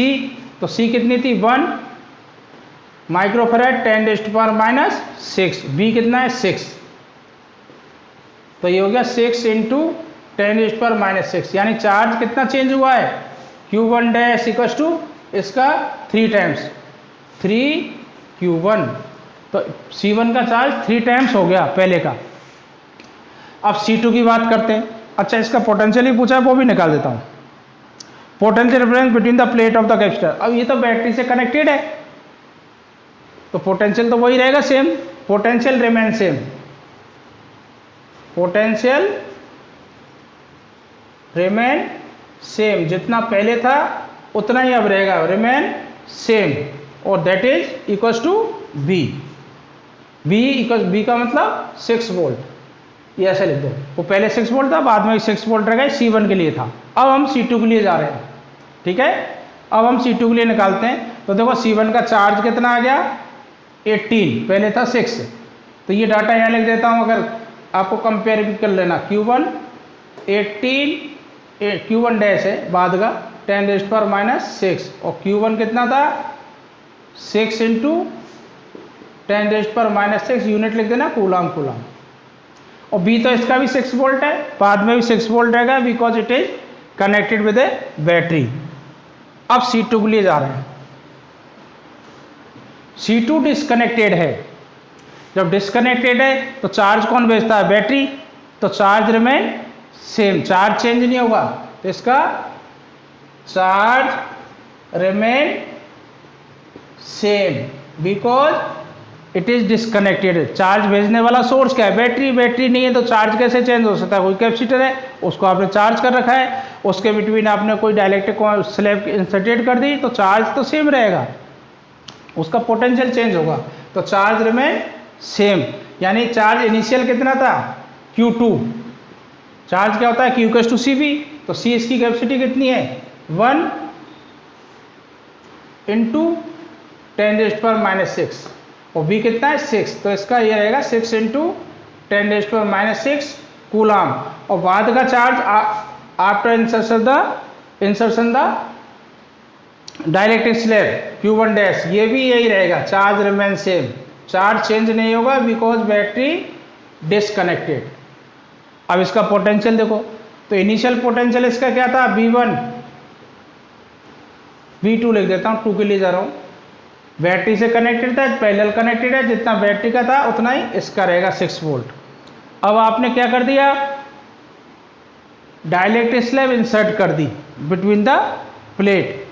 तो C कितनी थी 1 माइक्रोफेरेड 10⁻⁻⁶, B कितना है 6, तो ये हो गया 6 इंटू 10⁻⁻⁶, यानी चार्ज कितना चेंज हुआ है Q1 डैश इक्वल टू इसका 3 टाइम्स 3Q1, तो C1 का चार्ज 3 टाइम्स हो गया पहले का। अब C2 की बात करते हैं। अच्छा, इसका पोटेंशियल ही पूछा है, वो भी निकाल देता हूँ। Potential difference between the plate of the capacitor. अब ये तो बैटरी से कनेक्टेड है, तो पोटेंशियल तो वही रहेगा same, potential remain same, potential remain same, जितना पहले था उतना ही अब रहेगा, रिमेन सेम, और that is equals to B। B का मतलब 6 वोल्ट, ये ऐसे लिख दो, वो पहले 6 वोल्ट था, बाद में 6 वोल्ट रहेगा, C1 के लिए था। अब हम C2 के लिए जा रहे हैं, ठीक है। अब हम C2 के लिए निकालते हैं, तो देखो C1 का चार्ज कितना आ गया 18, पहले था 6, तो ये डाटा यहाँ लिख देता हूँ, अगर आपको कंपेयर भी कर लेना। Q1 18, Q1 डैश है बाद का 10⁻⁻⁶, और Q1 कितना था 6 इंटू 10⁻⁻⁶, यूनिट लिख देना कूलाम। और B तो इसका भी 6 वोल्ट है, बाद में भी 6 वोल्ट रहेगा, because it is connected with A battery. अब C2 के लिए जा रहे हैं। C2 डिस्कनेक्टेड है, जब डिस्कनेक्टेड है तो चार्ज कौन भेजता है, बैटरी, तो charge remain same, charge change नहीं होगा, तो इसका charge remain same because it is disconnected. Charge भेजने वाला सोर्स क्या है, बैटरी, बैटरी नहीं है तो चार्ज कैसे चेंज हो सकता है। कोई कैपेसिटर है, उसको आपने चार्ज कर रखा है, उसके बिटवीन आपने कोई डाइलेक्ट्रिक स्लैब इंसर्टेड कर दी, तो चार्ज तो सेम रहेगा, उसका पोटेंशियल चेंज होगा, तो चार्ज रिमेन सेम। यानी चार्ज इनिशियल कितना था Q2, चार्ज क्या होता है Q इक्वल्स टू CB, तो C इसकी कैपेसिटी कितनी है 1 इंटू 10⁻⁻⁶, और B कितना है 6, तो इसका ये रहेगा 6 इंटू 10⁻⁻⁶ कूलाम। और बाद का charge after insertion the dielectric slab Q1 dash, ये भी यही रहेगा, charge remain same, charge change नहीं होगा बिकॉज बैटरी डिस्कनेक्टेड। अब इसका पोटेंशियल देखो, तो इनिशियल पोटेंशियल इसका क्या था V1, V2 लिख देता हूँ, 2 के लिए जा रहा हूँ, बैटरी से कनेक्टेड था, पैरेलल कनेक्टेड है, जितना बैटरी का था उतना ही इसका रहेगा 6 वोल्ट। अब आपने क्या कर दिया, डाइलेक्ट्रिक स्लैब इंसर्ट कर दी बिटवीन द प्लेट,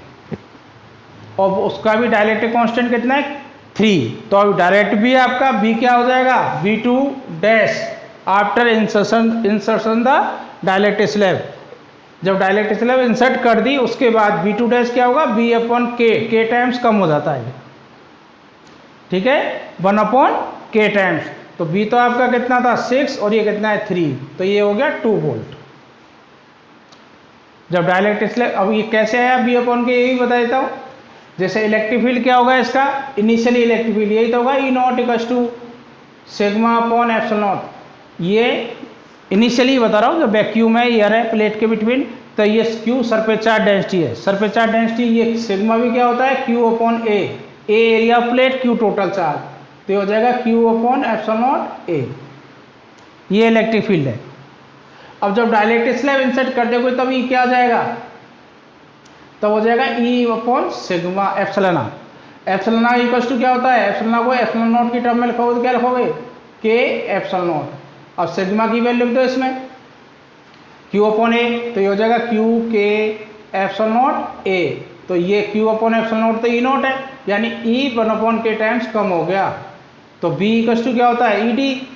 और उसका भी डाइलेक्ट्रिक कांस्टेंट कितना है 3, तो अब डायरेक्ट भी आपका B क्या हो जाएगा V2 dash after insertion the dielectric slab. जब डाइलेक्ट्रिक स्लैब इंसर्ट कर दी उसके बाद V2 डैश क्या होगा B/K टाइम्स कम हो जाता है, ठीक है, 1/K टाइम्स। तो B तो आपका कितना था 6 और ये कितना है 3, तो ये हो गया 2 वोल्ट। जब डाइलेक्ट्रिक स्लैब, अब ये कैसे आया B/K, ये भी बता देता हूँ। जैसे इलेक्ट्रिक फील्ड क्या होगा इसका, इनिशियली इलेक्ट्रिक फील्ड यही तो होगा, E not equals to sigma upon epsilon not. ये इनिशियली बता रहा हूँ, जब वैक्यूम है, एयर है प्लेट के बिटवीन, तो ये क्यू सरफेस चार्ज डेंसिटी है। सरफेस चार्ज डेंसिटी ये सिग्मा भी क्या होता है, Q upon A area plate, Q total charge, तो हो जाएगा Q upon epsilon not A. ये इलेक्ट्रिक फील्ड है। अब जब डाइलेक्ट्रिक स्लैब इंसर्ट कर दोगे तब ये क्या आ जाएगा, तब हो जाएगा E upon sigma epsilon naught. Epsilon naught equals to क्या होता है, एप्सिलॉन नॉट को एप्सिलॉन नॉट की टर्म में लिखोगे तो क्या लिखोगे, के एप्सिलॉन नॉट। अब सिग्मा की वैल्यू लिख दो इसमें, क्यू अपॉन ए, तो ये हो जाएगा क्यू के एप्सिलॉन नॉट ए। तो ये क्यू अपॉन एप्सिलॉन नॉट तो ई नॉट है, यानी ई 1 अपॉन के टाइम्स कम हो गया, तो बी इक्वल्स टू क्या होता है, ई डी।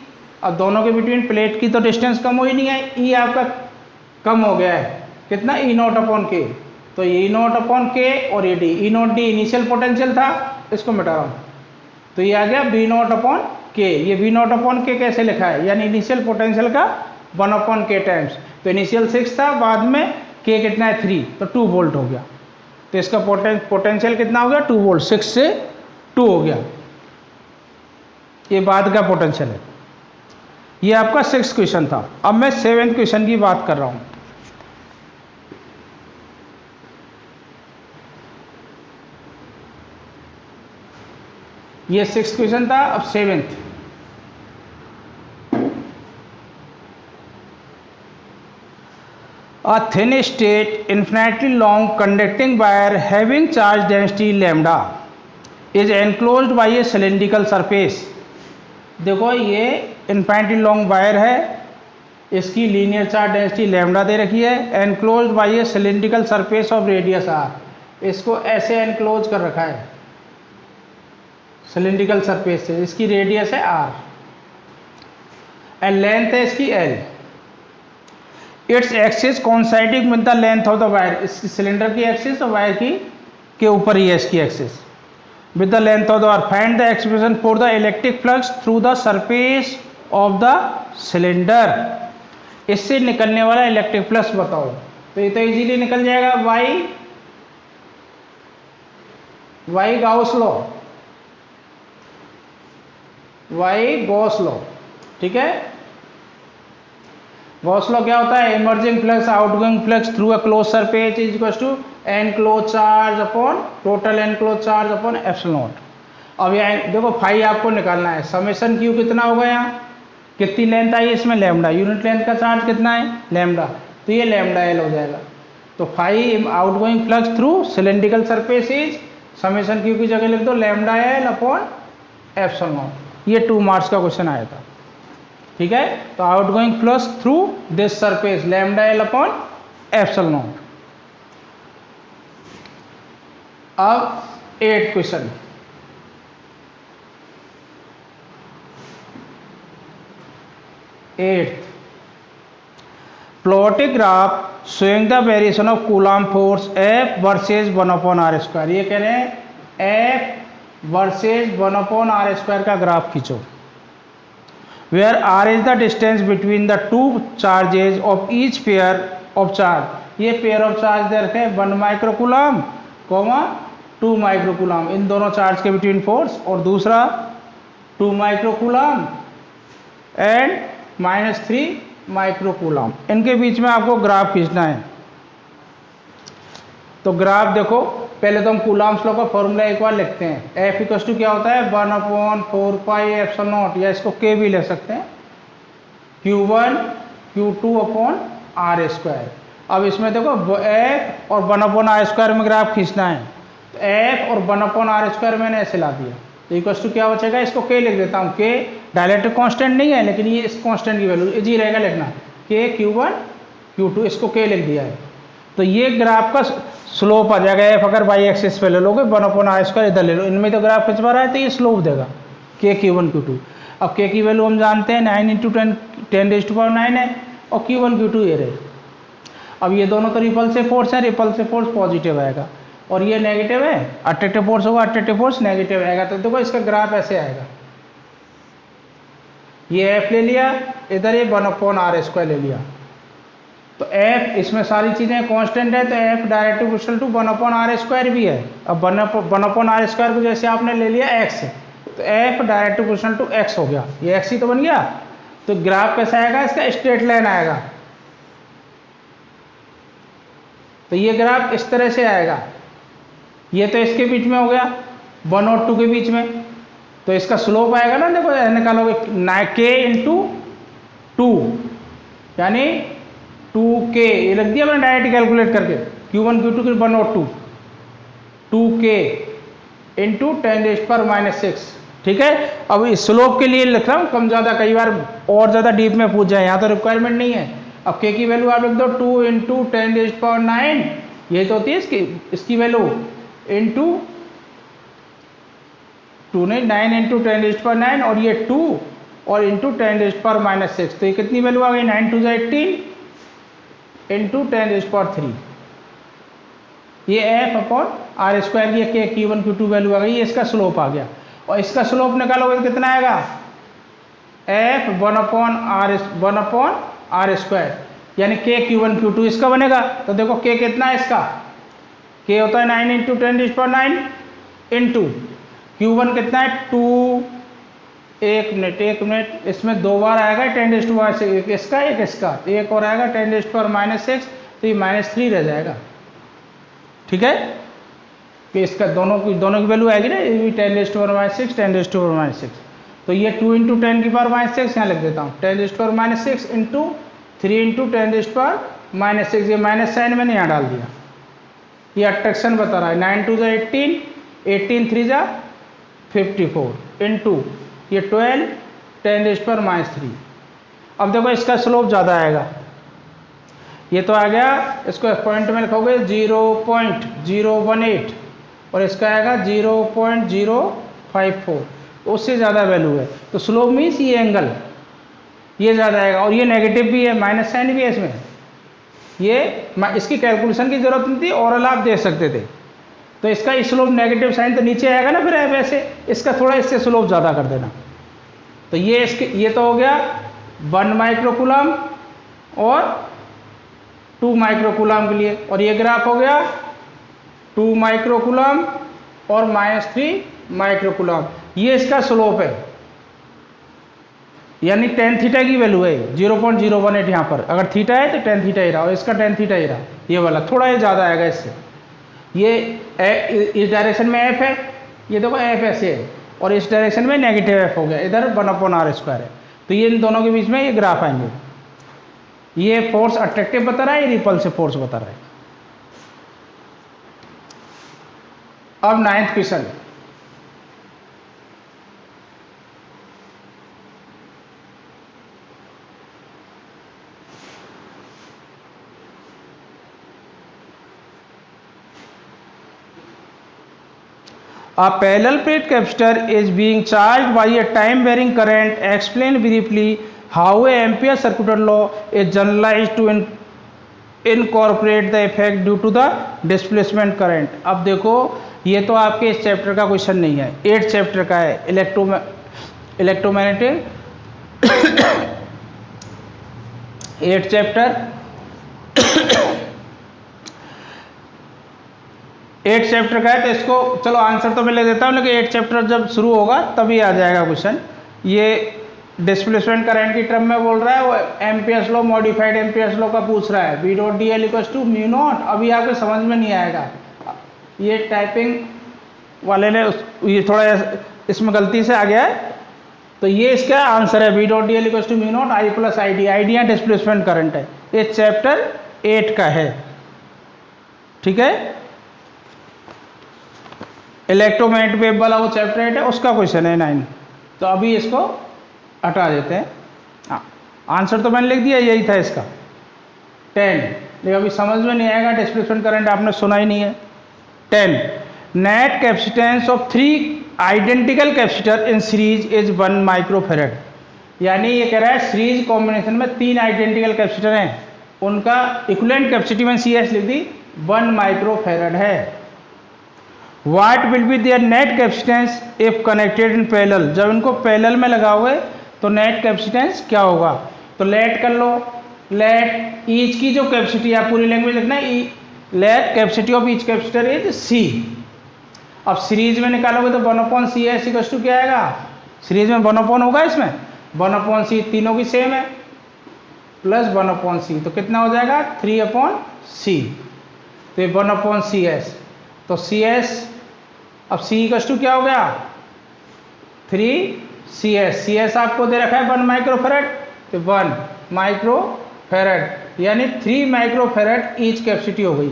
अब दोनों के बिटवीन प्लेट की तो डिस्टेंस कम हो ही नहीं है, ई आपका कम हो गया है, कितना, ई नॉट अपॉन के। तो ई नॉट अपॉन के और ये D, E not D initial potential था, इसको मिटा रहा हूँ, तो ये आ गया बी नॉट अपॉन के। ये बी नॉट अपॉन के कैसे लिखा है, यानी इनिशियल पोटेंशियल का 1 अपॉन के टाइम्स। तो इनिशियल 6 था, बाद में के कितना है 3, तो 2 वोल्ट हो गया। तो इसका पोटेंशियल कितना हो गया, 2 वोल्ट, 6 से 2 हो गया। ये बाद का पोटेंशियल है। ये आपका 6th क्वेश्चन था। अब मैं 7th क्वेश्चन की बात कर रहा हूं। ये 6th क्वेश्चन था, अब 7th। A thin state infinitely long conducting wire having charge density lambda is enclosed by a cylindrical surface। देखो ये इन्फिनिटली लॉन्ग वायर है, इसकी लीनियर चार्ज डेंसिटी लैम्डा दे रखी है, enclosed by a cylindrical surface of radius R. इसको ऐसे enclose कर रखा है सिलिंड्रिकल सरफेस से, इसकी रेडियस है आर एंड लेंथ है इसकी L. Its axis coinciding with the length of the wire, इसकी सिलेंडर की एक्सिस और वायर की के ऊपर ही है इसकी axis, with the length of the wire। Find the expression for the electric flux through the surface of the cylinder। इससे निकलने वाला इलेक्ट्रिक फ्लक्स बताओ। तो ये तो इजीली निकल जाएगा, by Gauss law, by Gauss law, ठीक है। गॉस लॉ क्या होता है, emerging flux outgoing flux through a close surface is equal to enclose charge upon total enclose charge upon epsilon naught. अब यहाँ देखो फाई आपको निकालना है, समेशन क्यू कितना होगा, यहाँ कितनी लेंथ आई इसमें, लैम्डा, यूनिट लेंथ का चार्ज कितना है, लैम्डा, तो ये लैम्डा एल हो जाएगा। तो phi outgoing flux through cylindrical surface is, summation Q की जगह लिख दो lambda L upon epsilon not. ये 2 मार्क्स का क्वेश्चन आया था, ठीक है। तो outgoing flux through this surface lambda L upon epsilon naught. अब 8th question, plot a graph showing the variation of Coulomb force F versus 1 upon are square. ये कह रहे हैं F versus 1 upon are square का graph खींचो, where r is the distance between the 2 charges of each pair of charge. ये pair of charge दे रखे हैं 1 माइक्रोकूलम कॉमा 2 माइक्रोकूलम, इन दोनों चार्ज के बिटवीन फोर्स, और दूसरा 2 माइक्रोकूलम एंड -3 माइक्रोकूलम, इनके बीच में आपको ग्राफ खींचना है। तो ग्राफ देखो, पहले तो हम कूलॉम्स लॉ का फॉर्मूला एक बार लिखते हैं। F इक्वल्स टू क्या होता है, 1 अपॉन 4 पाई एप्सिलॉन नॉट, या इसको K भी ले सकते हैं, Q1 Q2 upon are square. अब इसमें देखो F और 1 अपॉन आर स्क्वायर में ग्राफ खींचना है, तो F और 1 अपॉन आर स्क्वायर मैंने ऐसे ला दिया, तो इक्वल्स टू क्या बचेगा, इसको K लिख देता हूँ। K डायलेक्ट्रिक कांस्टेंट नहीं है, लेकिन ये इस कांस्टेंट की वैल्यू इजी रहेगा लिखना, K Q1 Q2, इसको K लिख दिया है। तो ये ग्राफ का स्लोप आ जाएगा, F अगर वाई एक्सिस पे ले लोगे 1 अपॉन आर स्क्वायर इधर ले लो, इनमें तो ग्राफ खिंचवा रहा है तो ये स्लोप देगा K Q1 Q2। अब K की वैल्यू हम जानते हैं 9 × 10⁻⁹ है, और Q1 Q2 ये रहे। अब ये दोनों तो रिपल्सिव फोर्स है, रिपल्सिव फोर्स पॉजिटिव आएगा, और ये नेगेटिव है, अट्रैक्टिव फोर्स होगा, अट्रैक्टिव फोर्स नेगेटिव आएगा। तो देखो इसका ग्राफ ऐसे आएगा, ये F ले लिया, इधर ये 1 अपॉन आर स्क्वायर ले लिया, तो एफ इसमें सारी चीज़ें कांस्टेंट है, तो F direct equal to 1/r² भी है। अब 1/r² को जैसे आपने ले लिया x, तो F direct equal to x हो गया, ये x ही तो बन गया। तो ग्राफ कैसा आएगा इसका, स्ट्रेट लाइन आएगा। तो ये ग्राफ इस तरह से आएगा, ये तो इसके बीच में हो गया 1 और 2 के बीच में, तो इसका स्लोप आएगा ना, देखो निकालोगे k इंटू 2 यानी 2k, ये रख दिया मैंने डायरेक्ट कैलकुलेट करके, Q1 Q2 के 1 और 2, 2k इंटू 10⁻⁶। ठीक है। अब इस स्लोप के लिए लिख रहा हूँ कम ज़्यादा, कई बार और ज़्यादा डीप में पूछ जाए, यहाँ तो रिक्वायरमेंट नहीं है। अब k की वैल्यू आप लिख दो 2 इंटू 10⁹, यही तो होती है इसकी वैल्यू, इंटू 2 नहीं 9 इंटू 10⁹, और ये 2 और इंटू 10⁻⁶, तो ये कितनी वैल्यू आ गई, 9 2 18 इंटू 10⁻3। ये f/r² की के Q1 Q2 वैल्यू आ गई, ये इसका स्लोप आ गया। और इसका स्लोप निकालोगे तो कितना आएगा, f 1/r², यानी k Q1 Q2 इसका बनेगा। तो देखो k कितना है इसका, k होता है 9 इंटू 10⁹, इंटू Q1 कितना है 2, एक मिनट इसमें 2 बार आएगा 10⁻⁶, एक इसका एक इसका, एक और आएगा 10⁻⁶, तो ये -3 रह जाएगा। ठीक है, कि इसका दोनों की वैल्यू आएगी ना, ये भी 10⁻⁶, 10⁻⁶, तो ये 2 इंटू 10⁻⁶ यहाँ लिख देता हूँ, 10⁻⁶ इंटू 3 इंटू 10⁻⁶, ये माइनस साइन मैंने यहाँ डाल दिया, ये अट्रैक्शन बता रहा है। 9 2 18, 18 3 54 इंटू ये 12 10⁻⁻3। अब देखो इसका स्लोप ज़्यादा आएगा, ये तो आ गया, इसको पॉइंट में लिखोगे 0.018 और इसका आएगा 0.054, उससे ज़्यादा वैल्यू है। तो स्लोप मीन्स ये एंगल ये ज़्यादा आएगा, और ये नेगेटिव भी है, माइनस साइन भी है इसमें, ये इसकी कैलकुलेशन की जरूरत नहीं थी, ओरल आप दे सकते थे। तो इसका स्लोप नेगेटिव साइन तो नीचे आएगा ना, फिर वैसे इसका थोड़ा इससे स्लोप ज़्यादा कर देना। तो ये तो हो गया 1 माइक्रोकूलम और 2 माइक्रोकूलम के लिए, और ये ग्राफ हो गया 2 माइक्रोकूलम और -3 माइक्रोकूलम, ये इसका स्लोप है, यानी tan थीटा की वैल्यू है 0.018 यहाँ पर, अगर थीटा है तो tan थीटा ही रहा, और इसका tan थीटा ही रहा, ये वाला थोड़ा ये ज़्यादा आएगा इससे। ये इस डायरेक्शन में f है, ये देखो f ऐसे है, और इस डायरेक्शन में नेगेटिव f हो गया, इधर 1/r² है, तो ये इन दोनों के बीच में ये ग्राफ आएंगे। ये फोर्स अट्रैक्टिव बता रहा है, ये रिपल्सिव फोर्स बता रहा है। अब 9th question, A parallel plate capacitor is being charged by a time varying current. Explain briefly how a Ampere circuit law is generalized to incorporate the effect due to the displacement current. अब देखो ये तो आपके इस chapter का question नहीं है, 8th chapter का है, इलेक्ट्रोमैग्नेटिक 8th चैप्टर 8 चैप्टर का है। तो इसको चलो आंसर तो मैं ले देता हूँ, लेकिन 8 चैप्टर जब शुरू होगा तभी आ जाएगा क्वेश्चन। ये डिस्प्लेसमेंट करंट की टर्म में बोल रहा है, वो Ampere's law, modified Ampere's law का पूछ रहा है, V.dl = μ0। अभी आपको समझ में नहीं आएगा, ये टाइपिंग वाले ने ये थोड़ा इसमें गलती से आ गया है, तो ये इसका आंसर है V.dl = μ0 I + ID। ID यहाँ डिस्प्लेसमेंट करंट है, ये चैप्टर 8 का है। ठीक है, इलेक्ट्रोमैग्नेटिक वेव वाला वो चैप्टर 8 है, उसका क्वेश्चन है 9। तो अभी इसको हटा देते हैं। हाँ, आंसर तो मैंने लिख दिया, यही था इसका 10, लेकिन अभी समझ में नहीं आएगा, डिस्प्लेसमेंट करंट आपने सुना ही नहीं है। 10 net capacitance of 3 identical capacitor in series is 1 microfarad. यानी ये कह रहा है सीरीज कॉम्बिनेशन में 3 आइडेंटिकल कैपेसिटर हैं, उनका इक्विवेलेंट कैपेसिटी में CS लिख दी 1 माइक्रोफेरेड है। What will be their net capacitance if connected in parallel? जब इनको पैरेलल में लगाओगे तो नेट कैपेसिटेंस क्या होगा? तो लेट कर लो, लेट ईच की जो कैपेसिटी है पूरी लैंग्वेज लिखना है, let capacity of each capacitor is C. अब सीरीज में निकालोगे तो 1/CS इक्वल्स टू क्या आएगा, सीरीज में 1 होगा, इसमें 1/C तीनों की सेम है, प्लस 1/C तो कितना हो जाएगा 3/C। तो ये 1/CS, तो CS, अब C इक्वल्स टू क्या हो गया 3CS। CS आपको दे रखा है 1 माइक्रोफेरेड, तो 1 माइक्रोफेरेड यानी 3 माइक्रोफेरेड ईच कैपेसिटी हो गई।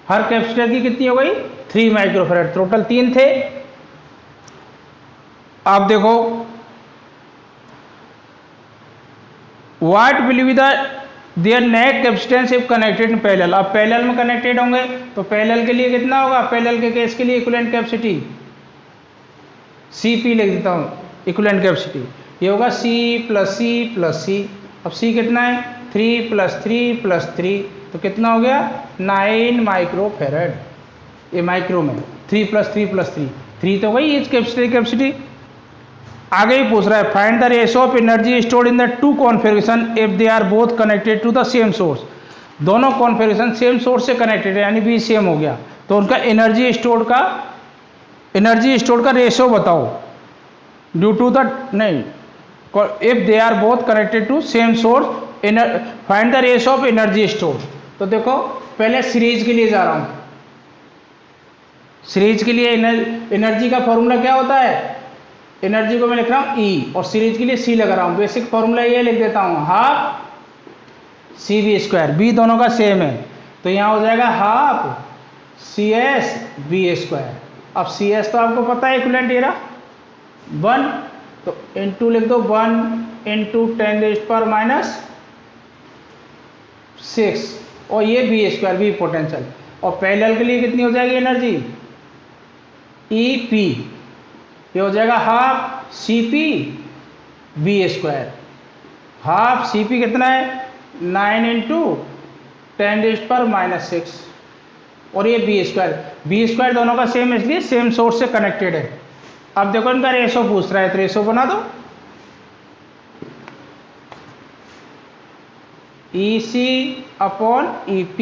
हर कैपेसिटर की कितनी हो गई 3 माइक्रोफेरेड, टोटल 3 थे। आप देखो what will be there net capacitance if connected in parallel. अब पैरेलल में कनेक्टेड होंगे तो पैरेलल के लिए कितना होगा, पैरेलल के केस के लिए इक्विवेलेंट कैपेसिटी CP लिख देता हूँ, इक्विवेलेंट कैपेसिटी ये होगा C प्लस C। अब C कितना है 3 + 3 + 3 तो कितना हो गया 9 माइक्रोफेरेड। ये माइक्रो में 3 + 3 + 3 तो वही ईच कैपेसिटर कैपेसिटी। आगे ही पूछ रहा है find the ratio of energy stored in the two configuration if they are both connected to the same source. दोनों कॉन्फ़िगरेशन सेम सोर्स से कनेक्टेड है यानी भी सेम हो गया, तो उनका एनर्जी स्टोर्ड का रेशियो बताओ ड्यू टू द नहीं if they are both connected to same source find the ratio of energy stored. तो देखो पहले सीरीज के लिए जा रहा हूं, सीरीज के लिए एनर्जी का फॉर्मूला क्या होता है, एनर्जी को मैं लिख रहा हूं E और सीरीज के लिए C लगा रहा हूं। बेसिक फॉर्मूला ये लिख देता हूं 12CV², B दोनों का सेम है तो यहां हो जाएगा 12CSV²। अब CS तो आपको पता है इक्विवेलेंट एरा 1, तो इनटू लिख दो 1 × 10⁻⁶ और ये V² भी पोटेंशियल। और पैरेलल के लिए कितनी हो जाएगी एनर्जी EP, ये हो जाएगा 12CPV²। 12CP कितना है 9 × 10⁻⁶ और ये V² दोनों का सेम इसलिए सेम सोर्स से कनेक्टेड है। अब देखो इनका रेशो पूछ रहा है तो रेशो बना दो EC/EP,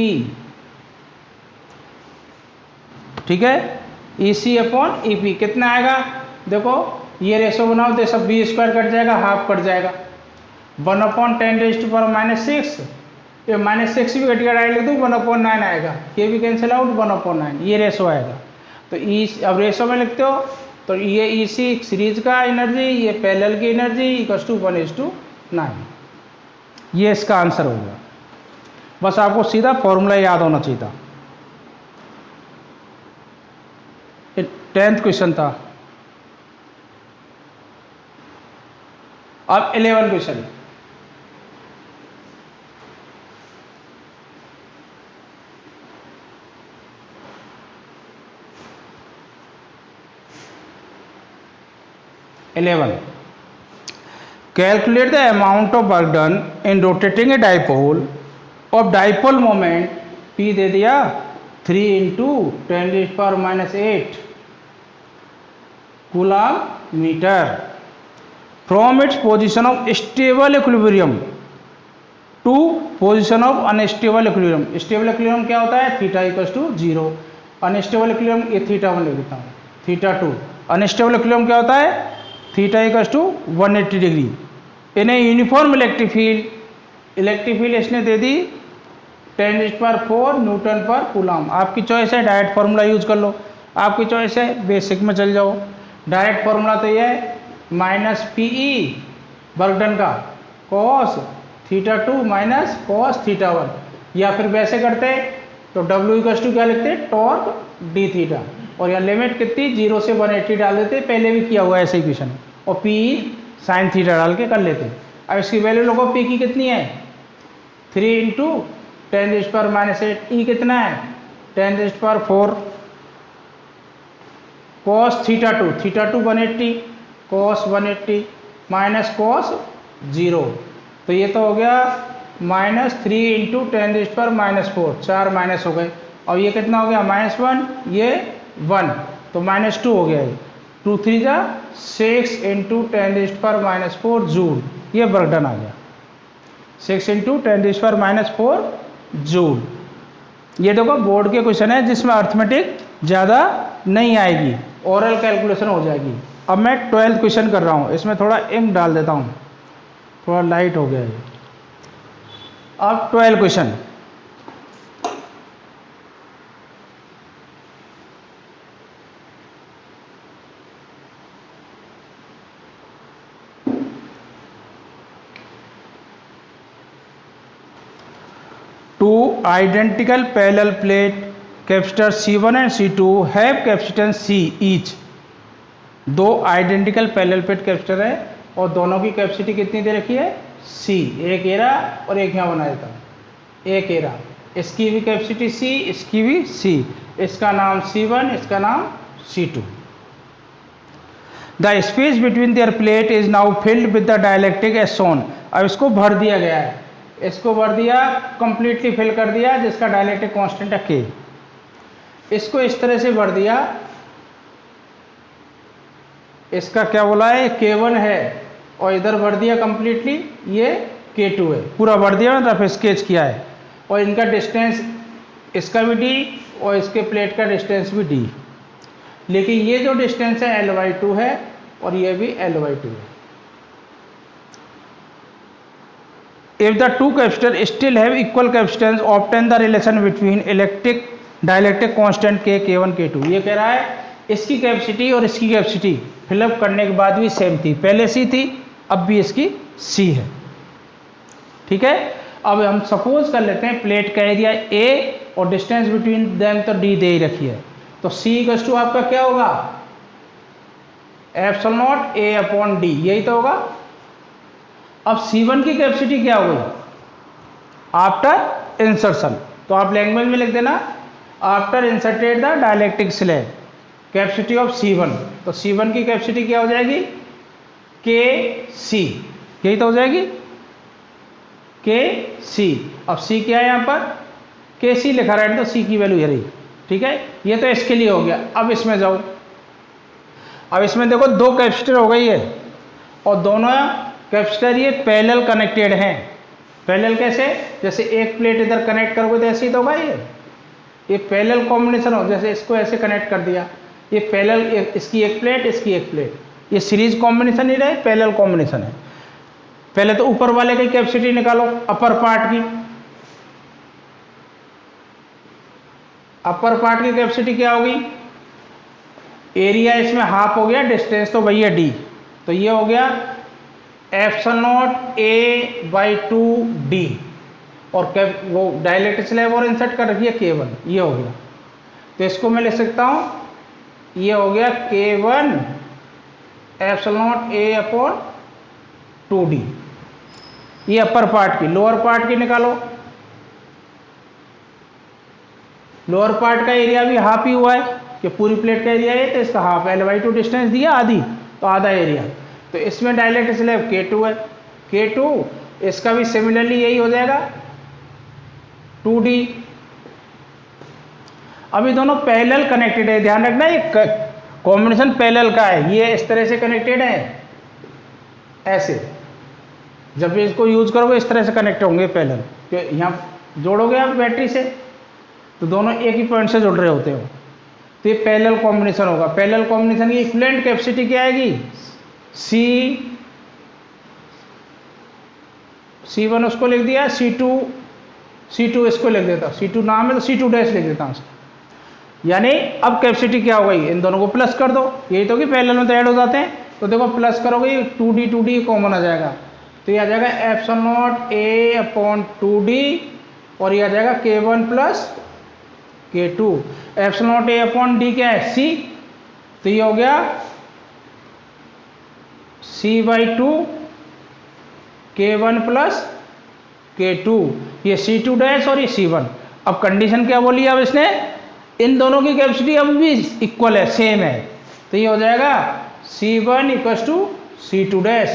ठीक है EC/EP कितना आएगा, देखो ये रेशो बनाओ तो सब V² कट जाएगा, हाफ कट जाएगा 1/10⁻⁶ ये -6 भी कट गया, डायरेक्ट लिख दूँ 1/9 आएगा, ये भी कैंसिल आउट 1/9 ये रेशो आएगा। तो अब रेशो में लिखते हो तो ये EC सीरीज का एनर्जी, ये पैरेलल की एनर्जी इक्वल्स टू 1:9, ये इसका आंसर होगा। बस आपको सीधा फॉर्मूला याद होना चाहिए था। 10th क्वेश्चन था। अब 11 question, calculate the amount of work done in rotating a dipole of dipole moment P दे दिया 3 × 10⁻⁸ coulomb metre from its position of stable equilibrium to position of unstable equilibrium. Stable equilibrium क्या होता है θ = 0, unstable equilibrium ये θ1 लिख देता हूँ, θ2। Unstable equilibrium क्या होता है θ = 180 डिग्री। इन्हें यूनिफॉर्म इलेक्ट्रिक फील्ड इसने दे दी 10⁴ न्यूटन पर कूलम। आपकी चॉइस है, डायरेक्ट फार्मूला यूज कर लो, आपकी चॉइस है, बेसिक में चल जाओ। डायरेक्ट फार्मूला तो ये है -PE वर्क डन का cos θ2 - cos θ1, या फिर वैसे करते तो W = क्या लिखते टॉर्क dθ और यहाँ लिमिट कितनी 0 से 180 डाल देते, पहले भी किया हुआ है ऐसे क्वेश्चन, और PE sin θ डाल के कर लेते। अब इसकी वैल्यू लोगों P की कितनी है 3 × 10⁻⁸, E कितना है 10⁴ cos θ2 180 cos 180 माइनस cos 0, तो ये तो हो गया -3 × 10⁻⁴, 4 माइनस हो गए। और ये कितना हो गया -1, ये 1 तो -2 हो गया, ये 2 3 जा 6 × 10⁻⁴ जूल, ये वर्क डन आ गया। 6 इंटू 10⁻⁻⁴ जूल। ये देखो बोर्ड के क्वेश्चन है जिसमें अर्थमेटिक ज़्यादा नहीं आएगी, ओरल कैलकुलेशन हो जाएगी। अब मैं 12th क्वेश्चन कर रहा हूँ, इसमें थोड़ा इंक डाल देता हूँ, थोड़ा लाइट हो गया है। अब 12 question, two identical parallel plate capacitors C1 and C2 have capacitance C each। दो आइडेंटिकल पैरेलल प्लेट कैपेसिटर है और दोनों की कैपेसिटी कितनी दे रखी है? C। एक एरा और एक यहाँ बना देता हूँ, एक एरा, इसकी भी कैपेसिटी C, इसकी भी C, इसका नाम C1, इसका नाम C2। The space between their plate is now filled with the dielectric as shown. अब इसको भर दिया गया है, इसको भर दिया, कंप्लीटली फिल कर दिया, जिसका डाइलेक्ट्रिक कांस्टेंट है K। इसको इस तरह से भर दिया, इसका क्या बोला है? K1 है, और इधर भर दिया कंप्लीटली, ये K2 है, पूरा भर दिया, मतलब स्केच किया है। और इनका डिस्टेंस, इसका भी D और इसके प्लेट का डिस्टेंस भी D, लेकिन ये जो डिस्टेंस है L/2 है और ये भी L/2 है। If the two capacitors still have equal capacitance, obtain the relation between dielectric constant K, K1, K2। ये कह रहा है इसकी कैपेसिटी और इसकी कैपेसिटी फिलअप करने के बाद भी सेम थी, पहले C थी, अब भी इसकी C है। ठीक है, अब हम सपोज कर लेते हैं प्लेट का एरिया A और डिस्टेंस बिटवीन देम तो D दे ही रखी है, तो C इक्वल्स टू आपका क्या होगा? ε0 A/D, यही तो होगा। अब C1 की कैपेसिटी क्या हो गई आफ्टर इंसर्शन? तो आप लैंग्वेज में लिख देना, after inserted the dielectric slab capacity of C1। तो C1 की कैपेसिटी क्या हो जाएगी? KC, यही तो हो जाएगी KC। अब C क्या है यहाँ पर? KC लिखा रहा है, तो C की वैल्यू ये रही। ठीक है, ये तो इसके लिए हो गया। अब इसमें जाओ, अब इसमें देखो दो कैपेसिटर हो गई है और दोनों कैपेसिटर ये पैरेलल कनेक्टेड हैं। पैरेलल कैसे? जैसे एक प्लेट इधर कनेक्ट करोगे तो ऐसे ही तो होगा, ये पैरेलल कॉम्बिनेशन हो, जैसे इसको ऐसे कनेक्ट कर दिया, ये पैरेलल, इसकी एक प्लेट, इसकी एक प्लेट, ये सीरीज कॉम्बिनेशन ही रहे, पैरेलल कॉम्बिनेशन है। पहले तो ऊपर वाले की कैपेसिटी निकालो, अपर पार्ट की। अपर पार्ट की कैपेसिटी क्या होगी? एरिया इसमें हाफ हो गया, डिस्टेंस तो वही है D, तो ये हो गया ε0 A/2D, और वो डाइलेक्ट्रिक स्लैब और इंसर्ट कर रखी है K1, ये हो गया। तो इसको मैं लिख सकता हूँ, ये हो गया K1 ε0 A/2D। ये अपर पार्ट की। लोअर पार्ट की निकालो, लोअर पार्ट का एरिया भी हाफ ही हुआ है कि पूरी प्लेट का एरिया है, तो इसका हाफ L/2 डिस्टेंस दिया, आधी, तो आधा एरिया। तो इसमें डाइलेक्ट्रिक स्लैब K2 है, K2 इसका भी सिमिलरली यही हो जाएगा 2D। अभी दोनों पैरेलल कनेक्टेड है, ध्यान रखना, ये कॉम्बिनेशन पैरेलल का है, ये इस तरह से कनेक्टेड है, ऐसे। जब भी इसको यूज करोगे इस तरह से कनेक्ट होंगे पैरेलल, तो यहाँ जोड़ोगे आप बैटरी से तो दोनों एक ही पॉइंट से जुड़ रहे होते हो, तो ये पैरेलल कॉम्बिनेशन होगा। पैरेलल कॉम्बिनेशन की इक्विवेलेंट कैपेसिटी क्या आएगी? C1 उसको लिख दिया, C2 इसको लिख देता, C2 नाम है तो C2 डैश लिख देता हूँ। यानी अब कैपेसिटी क्या हो गई? इन दोनों को प्लस कर दो, यही तो कि पैरेलल में तो ऐड हो जाते हैं, तो देखो प्लस करोगे 2D कॉमन आ जाएगा, तो ये आ जाएगा ε0 A/2D, और ये आ जाएगा K1 प्लस K2। ε0 A/D क्या है? C, तो ये हो गया C/2 K1 प्लस K2, ये C2 डैश और ये C1। अब कंडीशन क्या बोली? अब इसने इन दोनों की कैपेसिटी अब भी इक्वल है, सेम है, तो ये हो जाएगा C1 = C2 डैश।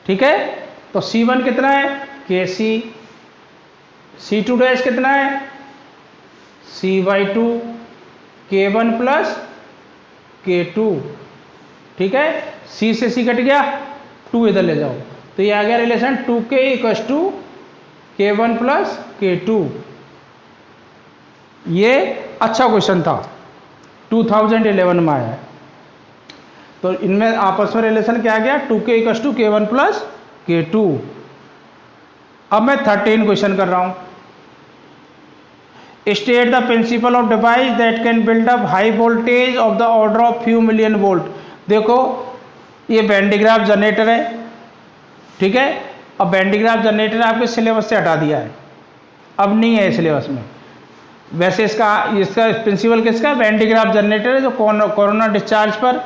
ठीक है, तो C1 कितना है? KC, C2 डैश कितना है? C/2 K1 plus K2। ठीक है, C से C कट गया, 2 इधर ले जाओ, तो ये आ गया relation 2k equals to k1 plus k2। ये अच्छा क्वेश्चन था, 2011 में आया है। तो इनमें आपस में रिलेशन क्या आ गया, 2k equals to k1 plus k2। अब मैं 13 क्वेश्चन कर रहा हूं। State the principle of device that can build up high voltage of the order of few million volt. देखो ये बैंड डायग्राफ जनरेटर है, ठीक है। अब बैंड डायग्राफ जनरेटर आपके सिलेबस से हटा दिया है, अब नहीं है सिलेबस में। वैसे इसका प्रिंसिपल किसका, बैंड डायग्राफ जनरेटर है, जो कोरोना डिस्चार्ज पर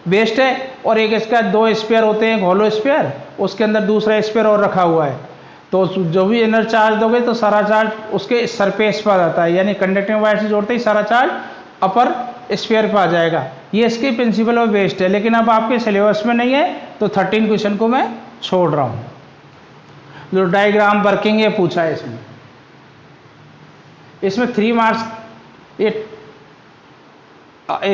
बेस्ड है। और एक इसका 2 स्पेयर होते हैं, होलो स्पेयर, उसके अंदर दूसरा स्पेयर और रखा हुआ है। तो जो भी इनर चार्ज दोगे तो सारा चार्ज उसके सरफेस पर आता है, यानी कंडक्टिंग वायर से जोड़ते ही सारा चार्ज अपर स्फीयर पर आ जाएगा। ये इसके प्रिंसिपल और बेस्ड है, लेकिन अब आपके सिलेबस में नहीं है, तो 13 क्वेश्चन को मैं छोड़ रहा हूँ। जो डायग्राम वर्किंग ये पूछा है इसमें 3 मार्क्स। ये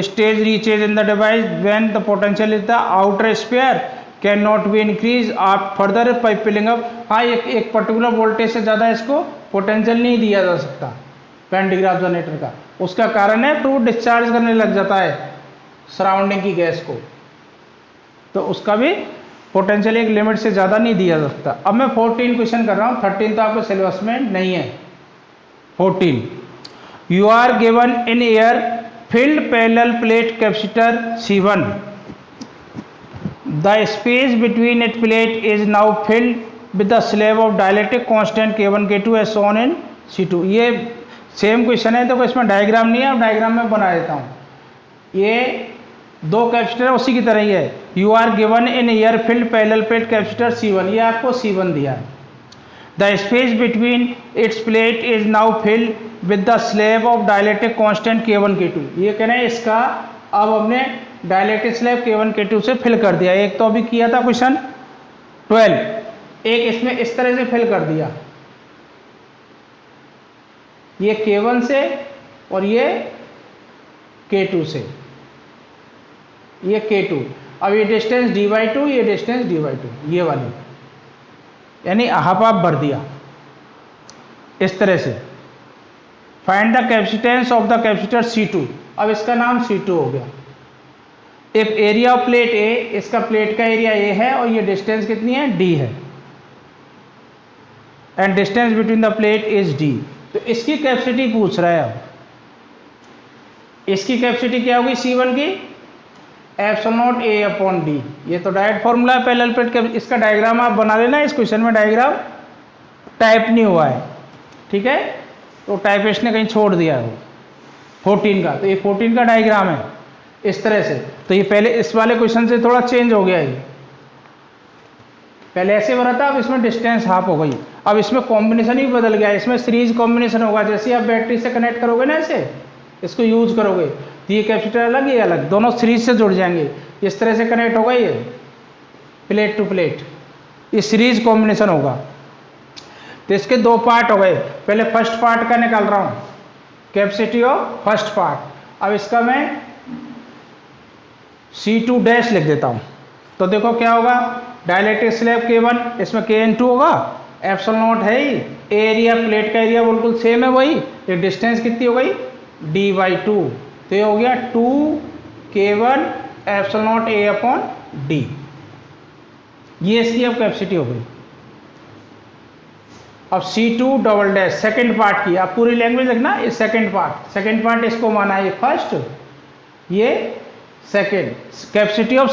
stage reaches in the device when the potential is the outer sphere can not be increase आप फर्दर बाई फिलिंग अप। हाँ, एक पर्टिकुलर वोल्टेज से ज़्यादा इसको पोटेंशियल नहीं दिया जा सकता बैंड डायग्राफ जनरेटर का। उसका कारण है टू डिस्चार्ज करने लग जाता है सराउंडिंग की गैस को, तो उसका भी पोटेंशियल एक लिमिट से ज़्यादा नहीं दिया जा सकता। अब मैं 14 क्वेश्चन कर रहा हूँ, 13 तो आपके सिलेबस में नहीं है। 14 you are given in air filled parallel plate capacitor C1. The space between its plate is now filled with the slab of dielectric constant K1 K2 as shown in C2। ये same question है, तो इसमें diagram नहीं है, अब diagram में बना देता हूँ। ये 2 कैपेसिटर उसी की तरह ही है। You are given in air filled parallel plate capacitor C1, ये आपको C1 दिया है। The space between its plate is now filled with the slab of dielectric constant K1 K2। ये कहना है इसका अब हमने डायलेक्ट्रिक स्लैब K1 K2 से फिल कर दिया। एक तो अभी किया था क्वेश्चन 12, एक इसमें इस तरह से फिल कर दिया, ये K1 से और ये K2 से, ये K2। अब ये डिस्टेंस d/2, ये डिस्टेंस d/2, ये वाली, यानी हाफ हाफ भर दिया इस तरह से। Find the capacitance of the capacitor C2। अब इसका नाम C2 हो गया। If area of plate A, इसका प्लेट का एरिया A है और ये डिस्टेंस कितनी है, D है, and distance between the plate is D। तो इसकी कैपेसिटी पूछ रहा है। अब इसकी कैपेसिटी क्या होगी C1 की, एप्सिलॉन A अपॉन D। ये तो डायरेक्ट फॉर्मूला है पैरेलल प्लेट का। इसका डायग्राम आप बना लेना, इस क्वेश्चन में डायग्राम टाइप नहीं हुआ है, ठीक है, तो टाइपिस्ट ने कहीं छोड़ दिया है वो 14 का। तो ये 14 का डायग्राम है इस तरह से। तो ये पहले इस वाले क्वेश्चन से थोड़ा चेंज हो गया, ये पहले ऐसे भरा था, अब इसमें डिस्टेंस हाफ हो गई। अब इसमें कॉम्बिनेशन ही बदल गया, इसमें सीरीज कॉम्बिनेशन होगा। जैसे आप बैटरी से कनेक्ट करोगे ना, ऐसे इसको यूज करोगे, तो ये कैपेसिटर अलग, ये अलग, दोनों सीरीज से जुड़ जाएंगे। इस तरह से कनेक्ट होगा, ये प्लेट टू प्लेट, ये सीरीज कॉम्बिनेशन होगा। तो इसके 2 पार्ट हो गए। पहले फर्स्ट पार्ट का निकाल रहा हूं, कैपेसिटी ऑफ फर्स्ट पार्ट। अब इसका मैं C2 डैश लिख देता हूं। तो देखो क्या होगा, डायलेक्ट्रिक स्लैब K1, इसमें Kn2 होगा, एप्सिलॉन नॉट है ही, एरिया प्लेट का एरिया बिल्कुल सेम है वही, ये डिस्टेंस कितनी हो गई d/2। तो ये हो गया 2K1 epsilon not A upon D। ये इसकी अब कैपेसिटी हो गई। अब C2 double dash second part की, आप पूरी लैंग्वेज लिखना, ये सेकेंड पार्ट इसको माना है, ये फर्स्ट, ये second, capacity of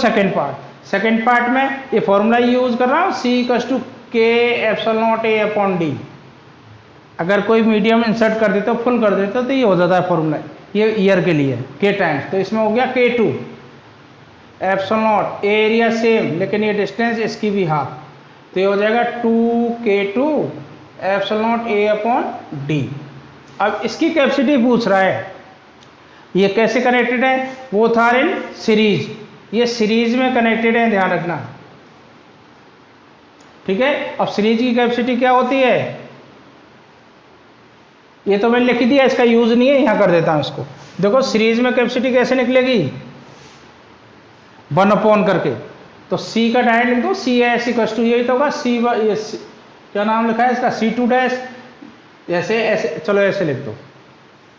second part में ये फॉर्मूला यूज कर रहा हूँ, C = K epsilon not A upon D। अगर कोई मीडियम इंसर्ट कर देते हो, फुल कर देते हो, तो ये हो जाता है फॉर्मूला। ये ईयर के लिए K टाइम्स, तो इसमें हो गया K2 epsilon not, area same लेकिन ये डिस्टेंस इसकी भी हाफ, तो ये हो जाएगा 2K2 epsilon not A upon D। अब इसकी कैपेसिटी पूछ रहा है, ये कैसे कनेक्टेड है, वो था इन सीरीज, ये सीरीज में कनेक्टेड है, ध्यान रखना, ठीक है। अब सीरीज की कैपेसिटी क्या होती है, ये तो मैंने लिख दिया, इसका यूज नहीं है, यहां कर देता हूं इसको। देखो सीरीज में कैपेसिटी कैसे निकलेगी, 1 अपॉन करके, तो तो सी का डायरेक्ट लिख दो, सी एस इक्वल टू यही तो होगा क्या नाम लिखा है इसका, C2 डैश, जैसे ऐसे, चलो ऐसे लिख दो,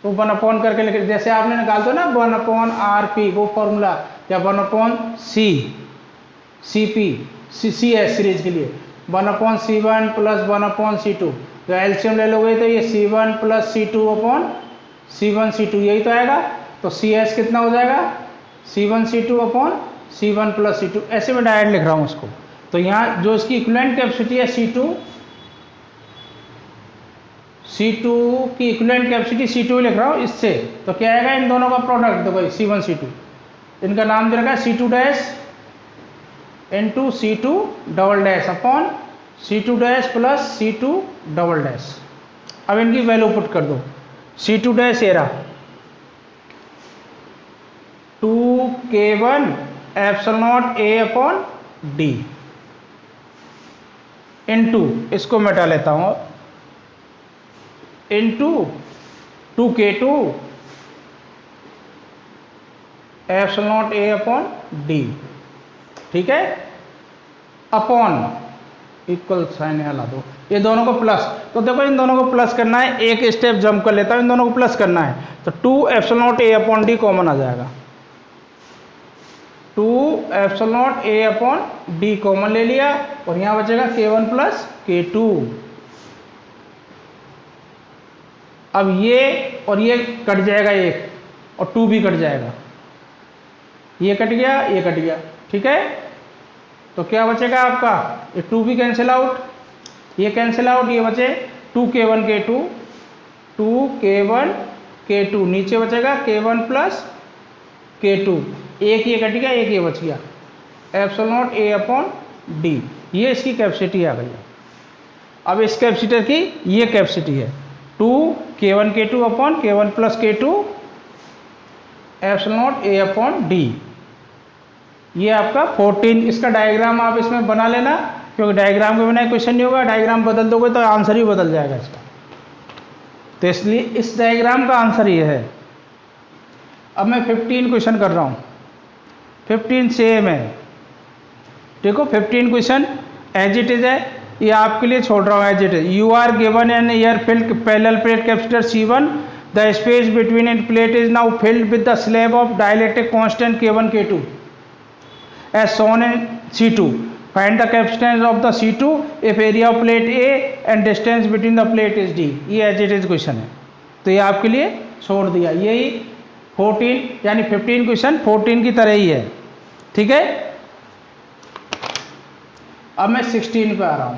तो 1 करके लिख, जैसे आपने निकाल दो ना 1/RP वो फॉर्मूला, या 1/CP CS सीरीज के लिए 1/C1 + 1/C2, तो एलसीएम ले लोगे तो ये C1 + C2/C1 यही तो आएगा। तो CS कितना हो जाएगा, C1 C2 C1 + C2, ऐसे मैं डायरेक्ट लिख रहा हूँ उसको। तो यहाँ जो इसकी इक्विवेलेंट कैपेसिटी है C2 की इक्विवेलेंट कैपेसिटी C2 लिख रहा हूँ इससे, तो क्या आएगा इन दोनों का प्रोडक्ट, देखो C1 C2, इनका नाम दे रखा है C2 dash × C2 double dash upon C2 dash + C2 double dash. अब इनकी वैल्यू पुट कर दो, C2 डैश ये रहा 2K1 एप्सिलॉन A/D इनटू, इसको मिटा लेता हूँ, इनटू 2K2 एप्सिलॉन A/D, ठीक है, अपॉन इक्वल साइन हला दो, ये दोनों को प्लस, तो देखो इन दोनों को प्लस करना है, एक स्टेप जंप कर लेता हूँ, इन दोनों को प्लस करना है, तो 2 एप्सिलॉन A/D कॉमन आ जाएगा, 2 एप्सिलॉन A/D कॉमन ले लिया, और यहाँ बचेगा K1 + K2। अब ये और ये कट जाएगा एक, और 2 भी कट जाएगा, ये कट गया, ये कट गया, ठीक है। तो क्या बचेगा आपका, ये 2 भी कैंसिल आउट, ये कैंसिल आउट, ये बचे 2K1 K2, 2K1 K2, नीचे बचेगा K1 + K2, एक ये कट गया, एक ये बच गया, एप्सिलॉन A/D, ये इसकी कैपेसिटी आ गई। अब इस कैपेसिटर की ये कैपेसिटी है 2K1 K2 upon K1 + K2 epsilon A/D। ये आपका 14, इसका डायग्राम आप इसमें बना लेना, क्योंकि डायग्राम के बिना क्वेश्चन नहीं होगा, डायग्राम बदल दोगे तो आंसर ही बदल जाएगा इसका, तो इसलिए इस डायग्राम का आंसर ये है। अब मैं 15 क्वेश्चन कर रहा हूँ, 15 सेम है, देखो 15 क्वेश्चन एज इट इज है, ये आपके लिए छोड़ रहा हूँ as it is. You are given an air filled parallel plate capacitor C1, the space between in plate is now filled with the slab of dielectric constant K1 K2 as shown in C2. Find the capacitance of the C2 if area of plate A and distance between the plate is D। ये as it is question है, तो ये आपके लिए छोड़ दिया। यही 14 यानी 15 क्वेश्चन 14 की तरह ही है, ठीक है। अब मैं 16 पे आ रहा हूं।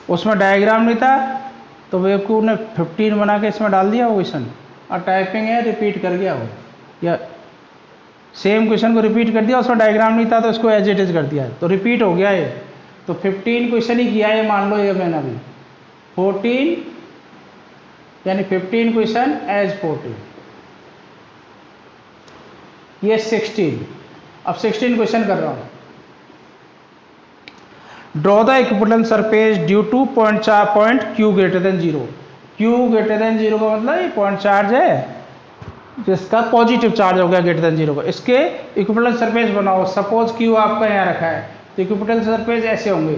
उसमें डायग्राम नहीं था, तो बेवकूफ़ ने 15 बना के इसमें डाल दिया वो क्वेश्चन, और टाइपिंग है रिपीट कर गया वो, या सेम क्वेश्चन को रिपीट कर दिया, उसमें डायग्राम नहीं था तो उसको एज इट इज कर दिया, तो रिपीट हो गया ये। तो 15 क्वेश्चन ही किया है, मान लो ये मैंने अभी 14 यानी 15 क्वेश्चन एज 14, ये 16। अब 16 क्वेश्चन कर रहा हूँ। Draw the equivalent surface due two point Q greater than 0। Q greater than 0 का मतलब ये पॉइंट चार्ज है जिसका पॉजिटिव चार्ज हो गया ग्रेटर देन 0 का, इसके इक्विवेलेंट सरफेस बनाओ। सपोज Q आपका यहाँ रखा है, तो इक्विवेलेंट सरफेस ऐसे होंगे,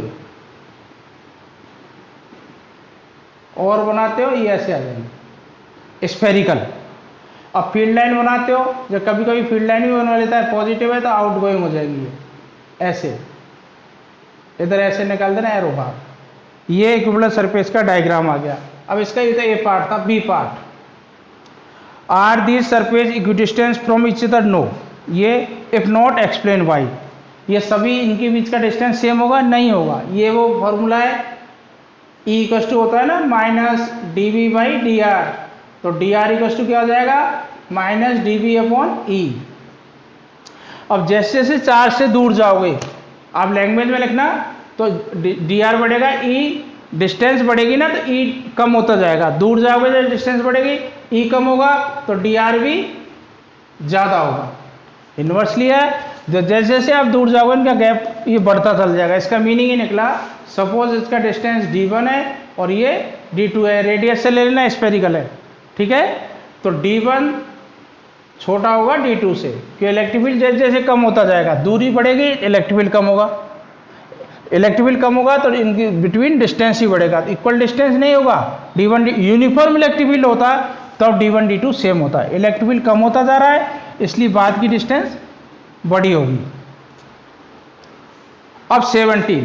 और बनाते हो ये ऐसे आ जाएंगे स्फेरिकल। अब फील्ड लाइन बनाते हो, जब कभी कभी फील्ड लाइन भी बना लेता है, पॉजिटिव है तो आउट गोइंग हो जाएगी ये ऐसे, इधर ऐसे निकाल देना एरो बार। ये इक्विवेलेंट सरफेस का डायग्राम आ गया। अब इसका ये तो ए पार्ट था, B part. Are these surface equidistance from each other? No. ये इफ नॉट एक्सप्लेन वाई। ये सभी इनके बीच का डिस्टेंस सेम होगा? नहीं होगा। ये वो फॉर्मूला है E इक्वल टू होता है ना -dV/dr, तो dr इक्वल टू क्या हो जाएगा -dV/E। अब जैसे जैसे चार्ज से दूर जाओगे, आप लैंग्वेज में लिखना, तो dr बढ़ेगा, E डिस्टेंस बढ़ेगी ना, तो E कम होता जाएगा। दूर जाओगे तो डिस्टेंस बढ़ेगी, E कम होगा तो dr भी ज़्यादा होगा। इन्वर्सली है, जैसे जैसे आप दूर जाओगे इनका गैप ये बढ़ता चल जाएगा। इसका मीनिंग ही निकला, सपोज इसका डिस्टेंस d1 है और ये d2 है, रेडियस से ले लेना, स्फेरिकल है, ठीक है। तो D1 छोटा होगा D2 से, क्योंकि इलेक्ट्रिक फील्ड जैसे जैसे कम होता जाएगा, दूरी बढ़ेगी इलेक्ट्रिक फील्ड कम होगा, इलेक्ट्रिक फील्ड कम होगा तो इनके बिटवीन डिस्टेंस ही बढ़ेगा, इक्वल डिस्टेंस नहीं होगा। D1 यूनिफॉर्म इलेक्ट्रिक फील्ड होता है तब D1 D2 सेम होता है, इलेक्ट्रिक फील्ड कम होता जा रहा है इसलिए बाद की डिस्टेंस बड़ी होगी। अब 17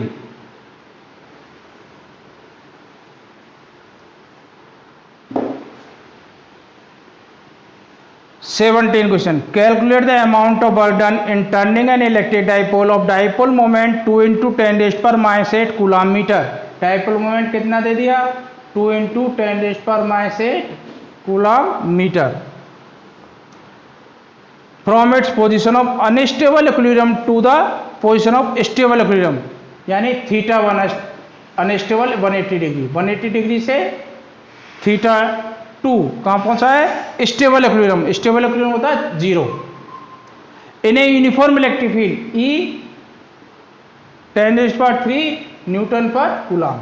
question, calculate the amount of work done in turning an electric dipole of dipole moment 2 × 10⁻⁸ coulomb metre. Dipole moment कितना दे दिया, 2 × 10⁻⁸ coulomb metre. From its position of unstable equilibrium to the position of stable equilibrium, यानी θ1 unstable 180 degree, 180 degree से θ2 कहाँ पहुंचा है, stable equilibrium. Stable equilibrium होता है 0 in a uniform electric field E 10⁻³ newton पर कूलम।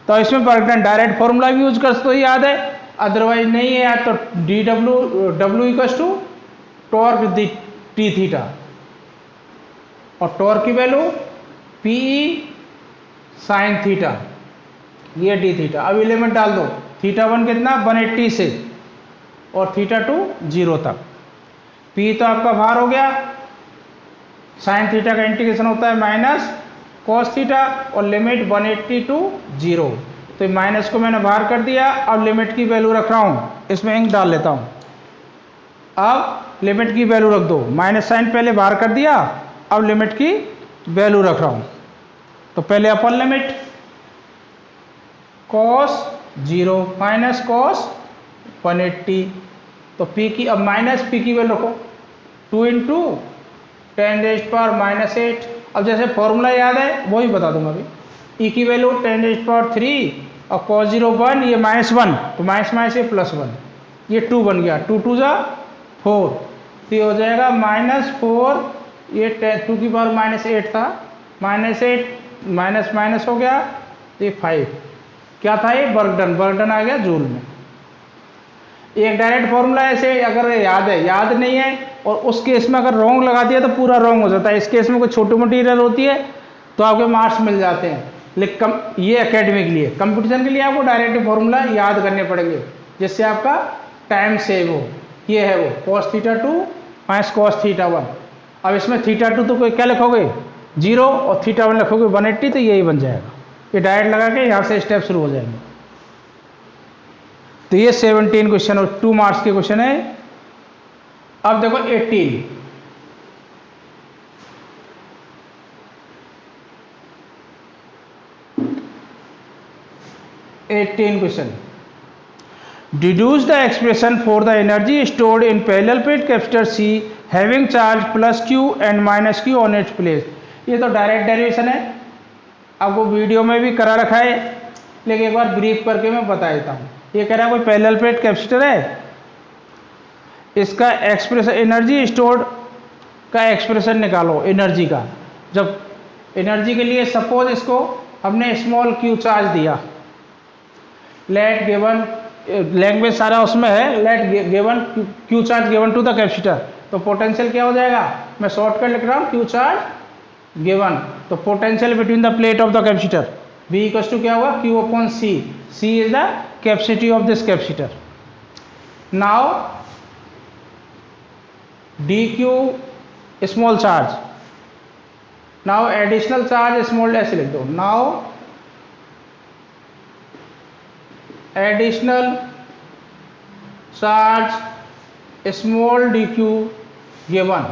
तो इसमें वर्क डन डायरेक्ट फॉर्मूला भी यूज कर सकते हो, याद है, अदरवाइज नहीं है याद तो W = टॉर्क T θ, और टॉर्क की वैल्यू PE sin θ, ये d θ। अब एलिमेंट डाल दो, θ1 कितना 180 से और θ2 0 तक, P तो आपका बाहर हो गया, sin θ का इंटीग्रेशन होता है माइनस cos θ और लिमिट 180 to 0, तो माइनस को मैंने बाहर कर दिया। अब लिमिट की वैल्यू रख रहा हूँ, इसमें इंक डाल लेता हूँ। अब लिमिट की वैल्यू रख दो, माइनस साइन पहले बाहर कर दिया, अब लिमिट की वैल्यू रख रहा हूँ। तो पहले upper limit cos 0 minus cos 180, तो P की अब माइनस P की वैल्यू रखो 2 × 10⁻⁸। अब जैसे फॉर्मूला याद है वही बता दूंगा अभी। E की वैल्यू 10⁻³ और cos 0 1, ये -1 तो माइनस ये +1, ये 2 बन गया, 2 2 जा 4, तो ये हो जाएगा -4, ये 2 की पावर -8 था, -8 माइनस माइनस हो गया, ये 5, क्या था ये वर्क डन, वर्क डन आ गया जूल में। एक डायरेक्ट फॉर्मूला ऐसे अगर याद है, याद नहीं है और उस केस में अगर रॉन्ग लगा दिया तो पूरा रॉन्ग हो जाता है। इस केस में कोई छोटी मोटी एरर होती है तो आपके मार्क्स मिल जाते हैं, लेकिन ये एकेडमिक के लिए, कंपटीशन के लिए आपको डायरेक्ट फॉर्मूला याद करने पड़ेंगे जिससे आपका टाइम सेव हो। ये है वो cos θ2 माइनस cos θ1। अब इसमें θ2 तो कोई क्या लिखोगे 0 और θ1 लिखोगे 180, तो यही बन जाएगा। ये डायरेक्ट लगा के यहाँ से स्टेप शुरू हो जाएंगे। तो ये 17 क्वेश्चन और 2 मार्क्स के क्वेश्चन है। अब देखो 18 question, deduce the expression for the energy stored in parallel plate capacitor C having charge +Q and -Q on its place. ये तो डायरेक्ट डेरिवेशन है, आपको वीडियो में भी करा रखा है, लेकिन एक बार ब्रीफ करके मैं बता देता हूँ। ये कह रहा है कोई पैरेलल प्लेट कैपेसिटर है, इसका एक्सप्रेशन एनर्जी स्टोर्ड का एक्सप्रेशन निकालो एनर्जी का। जब एनर्जी के लिए सपोज इसको हमने स्मॉल q चार्ज दिया, लेट गिवन लैंग्वेज सारा उसमें है, let given q charge given to the capacitor, तो पोटेंशियल क्या हो जाएगा, मैं शॉर्टकट लिख रहा हूँ q चार्ज गिवन, तो potential between the plate of the capacitor V = क्या होगा Q/C, C is the capacity of this capacitor. Now dq small charge, now additional charge small ऐसे लिख दो, now additional charge small dq given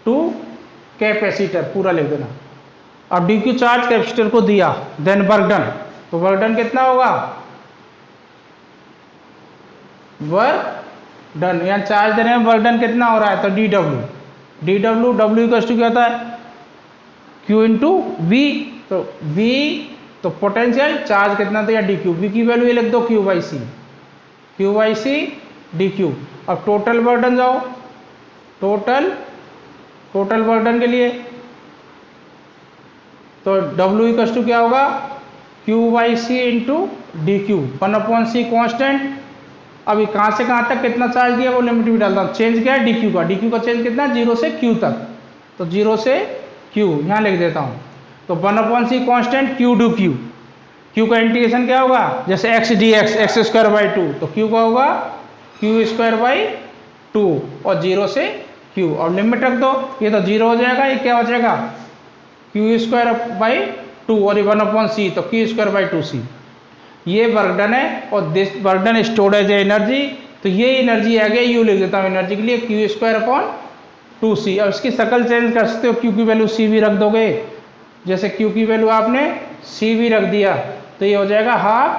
to capacitor, पूरा लिख देना। अब dq charge capacitor को दिया, देन वर्क डन, तो वर्क डन कितना होगा, वर्क डन यहाँ चार्ज देने में वर्क डन कितना हो रहा है, तो dw, w क्या होता है q × v, तो v तो पोटेंशियल चार्ज कितना दिया dq, v की वैल्यू ये लिख दो q/c dq। अब टोटल वर्क डन जाओ, टोटल वर्क डन के लिए तो w क्या होगा q/c × dq, 1/c कांस्टेंट अब ये कहाँ से कहाँ तक कितना चार्ज दिया वो लिमिट भी डालता हूँ। चेंज क्या है डी क्यू का, डी क्यू का चेंज कितना 0 से q तक, तो 0 से q यहाँ लिख देता हूँ। तो 1/c constant q do q, q का इंटीग्रेशन क्या होगा जैसे x dx x²/2, तो q का होगा q²/2 और 0 से q और लिमिट रख दो, ये तो 0 हो जाएगा, ये क्या हो जाएगा q²/2 और ये 1/c तो q²/2c। ये वर्क डन है और this work done stored as energy, तो ये एनर्जी आ गया, यू लिख देता हूँ एनर्जी के लिए q²/2c। अब इसकी शक्ल चेंज कर सकते हो, q की वैल्यू c भी रख दोगे, जैसे q की वैल्यू आपने c भी रख दिया तो ये हो जाएगा हाफ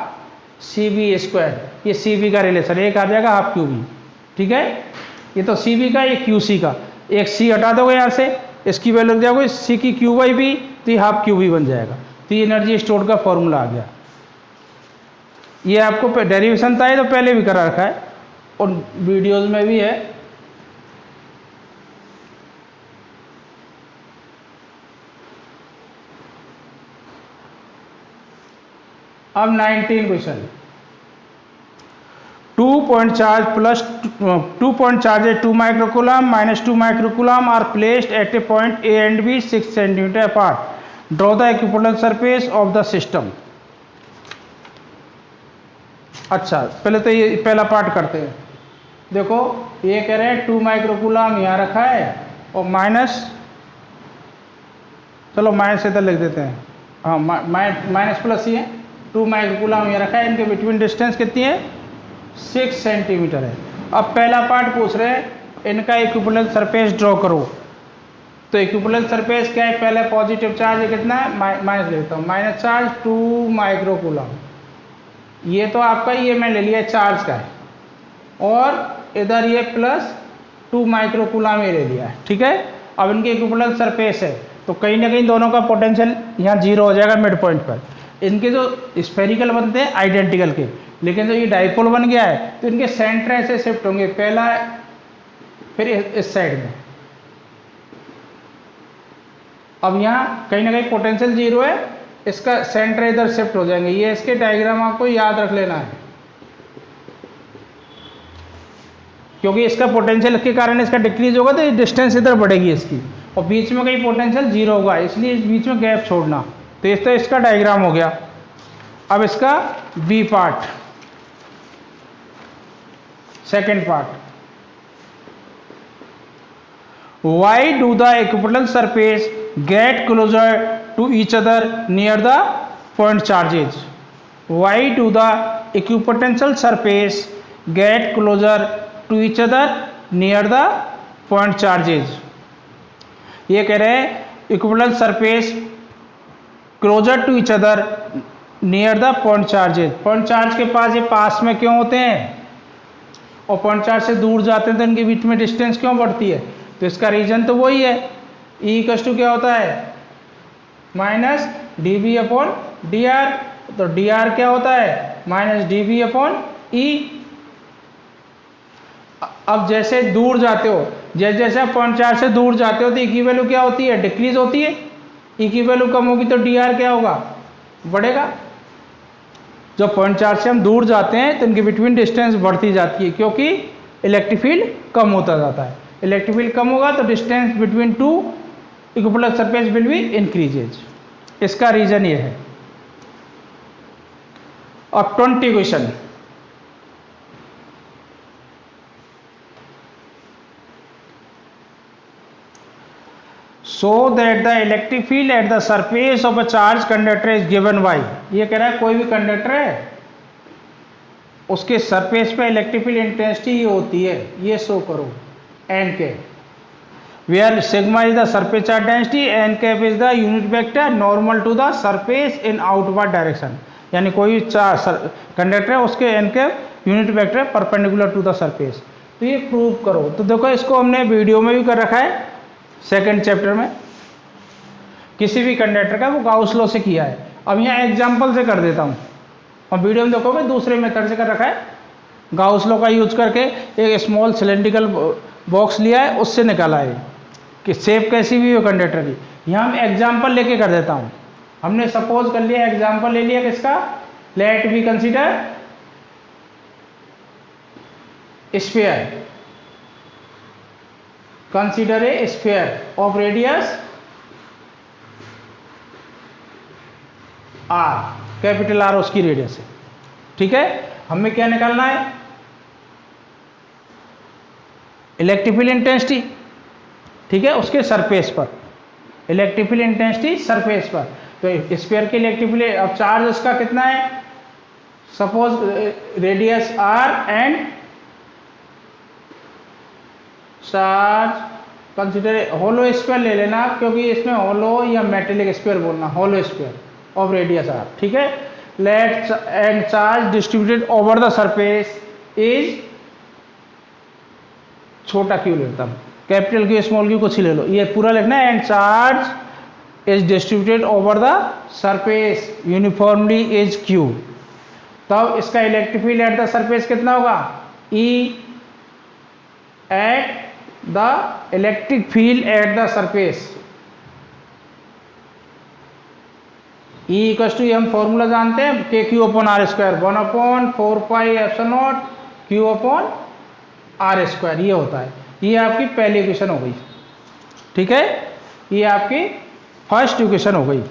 cv², ये cv का रिलेशन एक आ जाएगा हाफ qv, ठीक है। ये तो cv का, ये qc का, एक c हटा दोगे यहाँ से, इसकी वैल्यू जाओगे c की q/v, तो ये हाफ qv बन जाएगा। तो ये एनर्जी स्टोर का फॉर्मूला आ गया। ये आपको डेरिवेशन था, ये तो पहले भी करा रखा है और वीडियोस में भी है। अब 19 question, 2 point charge plus 2 point charge at 2 microcoulomb minus 2 microcoulomb are placed at a point A and B 6 cm apart. Draw the equivalent surface of the system. अच्छा, पहले तो ये पहला पार्ट करते हैं। देखो ये कह रहे हैं 2 माइक्रोकूलम यहाँ रखा है और माइनस, चलो माइनस इधर लिख देते हैं, हाँ माइनस प्लस ये 2 माइक्रोकूलम यहाँ रखा है, इनके बिटवीन डिस्टेंस कितनी है 6 सेंटीमीटर है। अब पहला पार्ट पूछ रहे हैं इनका इक्विवेलेंट सरफेस ड्रॉ करो, तो इक्विवेलेंट सरफेस क्या है, पहले पॉजिटिव चार्ज है कितना है माइनस लेता हूँ, माइनस चार्ज 2 माइक्रोकूलम, ये तो आपका ये मैं ले लिया चार्ज का है, और इधर ये प्लस 2 माइक्रोकूलम ये ले लिया है, ठीक है। अब इनके इक्विवेलेंट सरफेस है तो कहीं ना कहीं दोनों का पोटेंशियल यहाँ 0 हो जाएगा मिड पॉइंट पर। इनके जो स्फेरिकल बनते हैं आइडेंटिकल के, लेकिन जो ये डाइपोल बन गया है तो इनके सेंटर ऐसे शिफ्ट होंगे, पहला फिर इस साइड में। अब यहाँ कहीं ना कहीं पोटेंशियल 0 है, इसका सेंटर इधर शिफ्ट हो जाएंगे। ये इसके डायग्राम आपको याद रख लेना है, क्योंकि इसका पोटेंशियल के कारण इसका डिक्रीज होगा तो ये डिस्टेंस इधर बढ़ेगी इसकी, और बीच में कहीं पोटेंशियल 0 होगा, इसलिए इस बीच में गैप छोड़ना। तो इस तरह इसका डायग्राम हो गया। अब इसका B part, second part, why do the equivalent surface get closer to each other near the point charges, why do the equipotential surface get closer to each other near the point charges. ये कह रहे हैं equivalent surface closer to each other near the point charges, point charge के पास ये पास में क्यों होते हैं और पॉइंट चार्ज से दूर जाते हैं तो इनके बीच में डिस्टेंस क्यों बढ़ती है, तो इसका रीजन तो वही है, ई इक्वल्स टू क्या होता है minus d B upon d r, तो डी आर क्या होता है minus d B upon E. अब जैसे दूर जाते हो, जैसे जैसे आप पॉइंट चार्ज से दूर जाते हो तो ई की वैल्यू क्या होती है डिक्रीज होती है, ई की वैल्यू कम होगी तो डी आर क्या होगा बढ़ेगा। जब पॉइंट चार्ज से हम दूर जाते हैं तो इनके बिटवीन डिस्टेंस बढ़ती जाती है, क्योंकि इलेक्ट्रिक फील्ड कम होता जाता है। इलेक्ट्रिक फील्ड कम होगा तो distance between two equivalent surface will be increases, इसका रीजन ये है। अब 20 question, so that the electric field at the surface of a charged conductor is given by, ये कह रहा है कोई भी कंडक्टर है उसके सरफेस पे इलेक्ट्रिक फील्ड इंटेंसिटी ये होती है, ये शो करो n k, where sigma is the surface charge density, n cap is the unit vector normal to the surface in outward direction, यानी कोई कंडक्टर है उसके n cap unit vector perpendicular to the surface. तो ये prove करो, तो देखो इसको हमने वीडियो में भी कर रखा है सेकेंड चैप्टर में, किसी भी कंडक्टर का वो गाउस लॉ से किया है। अब यहाँ एग्जाम्पल से कर देता हूँ, और वीडियो में देखोगे दूसरे मेथड से कर रखा है, गाउस लॉ का यूज करके एक स्मॉल सिलेंड्रिकल बॉक्स लिया है, उससे निकाला है कि शेप कैसी भी हो कंडक्टर की। यहाँ मैं एग्जाम्पल लेके कर देता हूँ। हमने सपोज कर लिया, एग्जाम्पल ले लिया किसका, let be consider sphere, consider a sphere of radius R, capital R उसकी रेडियस है। ठीक है, हमें क्या निकालना है? Electric field intensity. ठीक है, उसके सरफेस पर, इलेक्ट्रिक फील्ड इंटेंसिटी सरफेस पर। तो स्फीयर के इलेक्ट्रिक फील्ड, अब चार्ज उसका कितना है? Suppose radius R and charge consider hollow sphere ले लेना, क्योंकि इसमें होलो या मेटेलिक स्फीयर बोलना, hollow sphere of radius R. ठीक है, let and charge distributed over the surface is, छोटा क्यू लेता हूं, कैपिटल क्यू स्मॉल क्यू कुछ ही ले लो, ये पूरा लिखना है। And charge is distributed over the surface uniformly is Q. तब इसका electric field at the surface कितना होगा? E at the electric field at the surface, E equals to, हम फॉर्मूला जानते हैं, के Q upon are square, 1/4πε0 Q upon are square, ये होता है। ये आपकी पहली इक्वेशन हो गई। ठीक है, ये आपकी फर्स्ट इक्वेशन हो गई।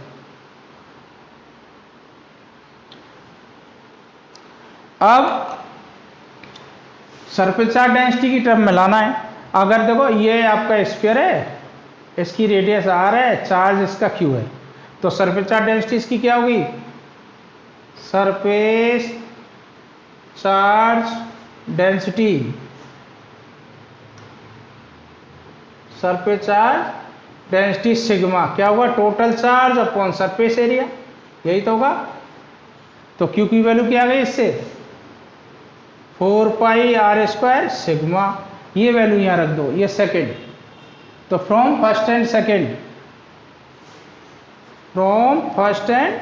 अब सरफेस चार्ज डेंसिटी की टर्म में लाना है। अगर देखो ये आपका स्फीयर है, इसकी रेडियस आर है, चार्ज इसका क्यू है, तो सरफेस चार्ज डेंसिटी इसकी क्या होगी? Surface charge density, surface charge density sigma क्या होगा? Total charge upon surface area, यही तो होगा। तो क्यू की वैल्यू क्या आ गई इससे? 4πr² सिग्मा, ये वैल्यू यहां रख दो, ये सेकेंड। तो from first and second, from first and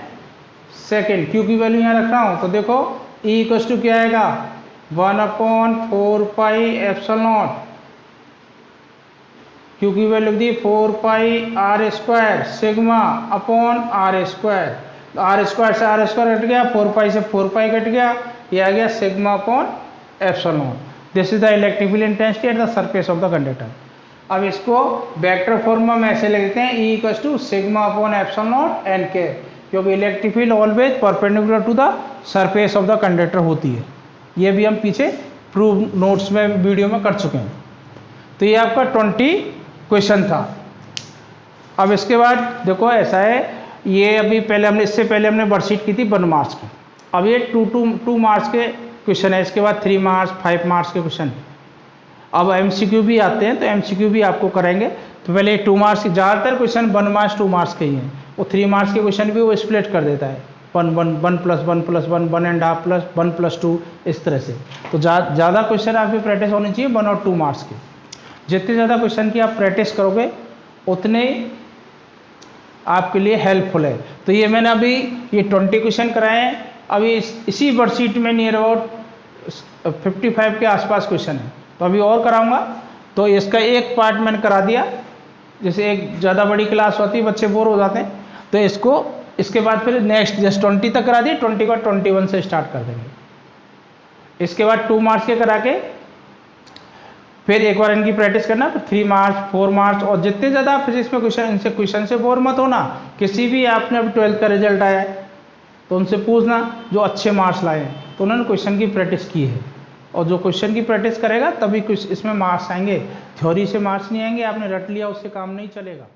second Q की वैल्यू यहां रख रहा हूं। तो देखो E इक्वल्स टू क्या आएगा? 1/4πε0, क्यू की वैल्यू दी 4πr² sigma upon are square. R square से आर स्क्वायर कट गया, 4π से 4π कट गया, ये आ गया sigma upon epsilon. This is the electric field intensity at the surface of the conductor. अब इसको वेक्टर फॉर्म में ऐसे लिखते हैं, E equals to sigma upon epsilon n k, क्योंकि electric field always perpendicular to the surface of the conductor होती है। ये भी हम पीछे प्रूव नोट्स में वीडियो में कर चुके हैं। तो ये आपका 20 क्वेश्चन था। अब इसके बाद देखो ऐसा है, ये अभी पहले हमने, इससे पहले हमने वर्कशीट की थी 1 मार्क्स की। अब ये 2 मार्क्स के क्वेश्चन है, इसके बाद 3 मार्क्स 5 मार्क्स के क्वेश्चन। अब एमसीक्यू भी आते हैं, तो एमसीक्यू भी आपको कराएंगे। तो पहले 2 मार्क्स, ज़्यादातर क्वेश्चन 1 मार्क्स 2 मार्क्स के ही हैं। वो 3 मार्क्स के क्वेश्चन भी वो स्प्लिट कर देता है, 1 1 1 + 1 + 1 1.5 + 1 + 2 इस तरह से। तो ज़्यादा क्वेश्चन आपकी प्रैक्टिस होनी चाहिए 1 और 2 मार्क्स की। जितने ज़्यादा क्वेश्चन की आप प्रैक्टिस करोगे उतने आपके लिए हेल्पफुल है। तो ये मैंने अभी ये 20 क्वेश्चन कराए हैं। अभी इसी वर्कशीट में नियर अबाउट 55 के आसपास क्वेश्चन है, तो अभी और कराऊंगा। तो इसका एक पार्ट मैंने करा दिया, जैसे एक ज़्यादा बड़ी क्लास होती है, बच्चे बोर हो जाते हैं, तो इसको इसके बाद फिर नेक्स्ट जस्ट 20 तक करा दिए, 20 का 21 से स्टार्ट कर देंगे। इसके बाद 2 मार्क्स के करा के फिर एक बार इनकी प्रैक्टिस करना, 3 मार्क्स 4 मार्क्स। और जितने ज़्यादा फिजिक्स में क्वेश्चन से बोर मत होना। किसी भी आपने अभी 12th का रिजल्ट आया है तो उनसे पूछना जो अच्छे मार्क्स लाए हैं, तो उन्होंने क्वेश्चन की प्रैक्टिस की है। और जो क्वेश्चन की प्रैक्टिस करेगा तभी कुछ इसमें मार्क्स आएंगे, थ्योरी से मार्क्स नहीं आएंगे। आपने रट लिया उससे काम नहीं चलेगा।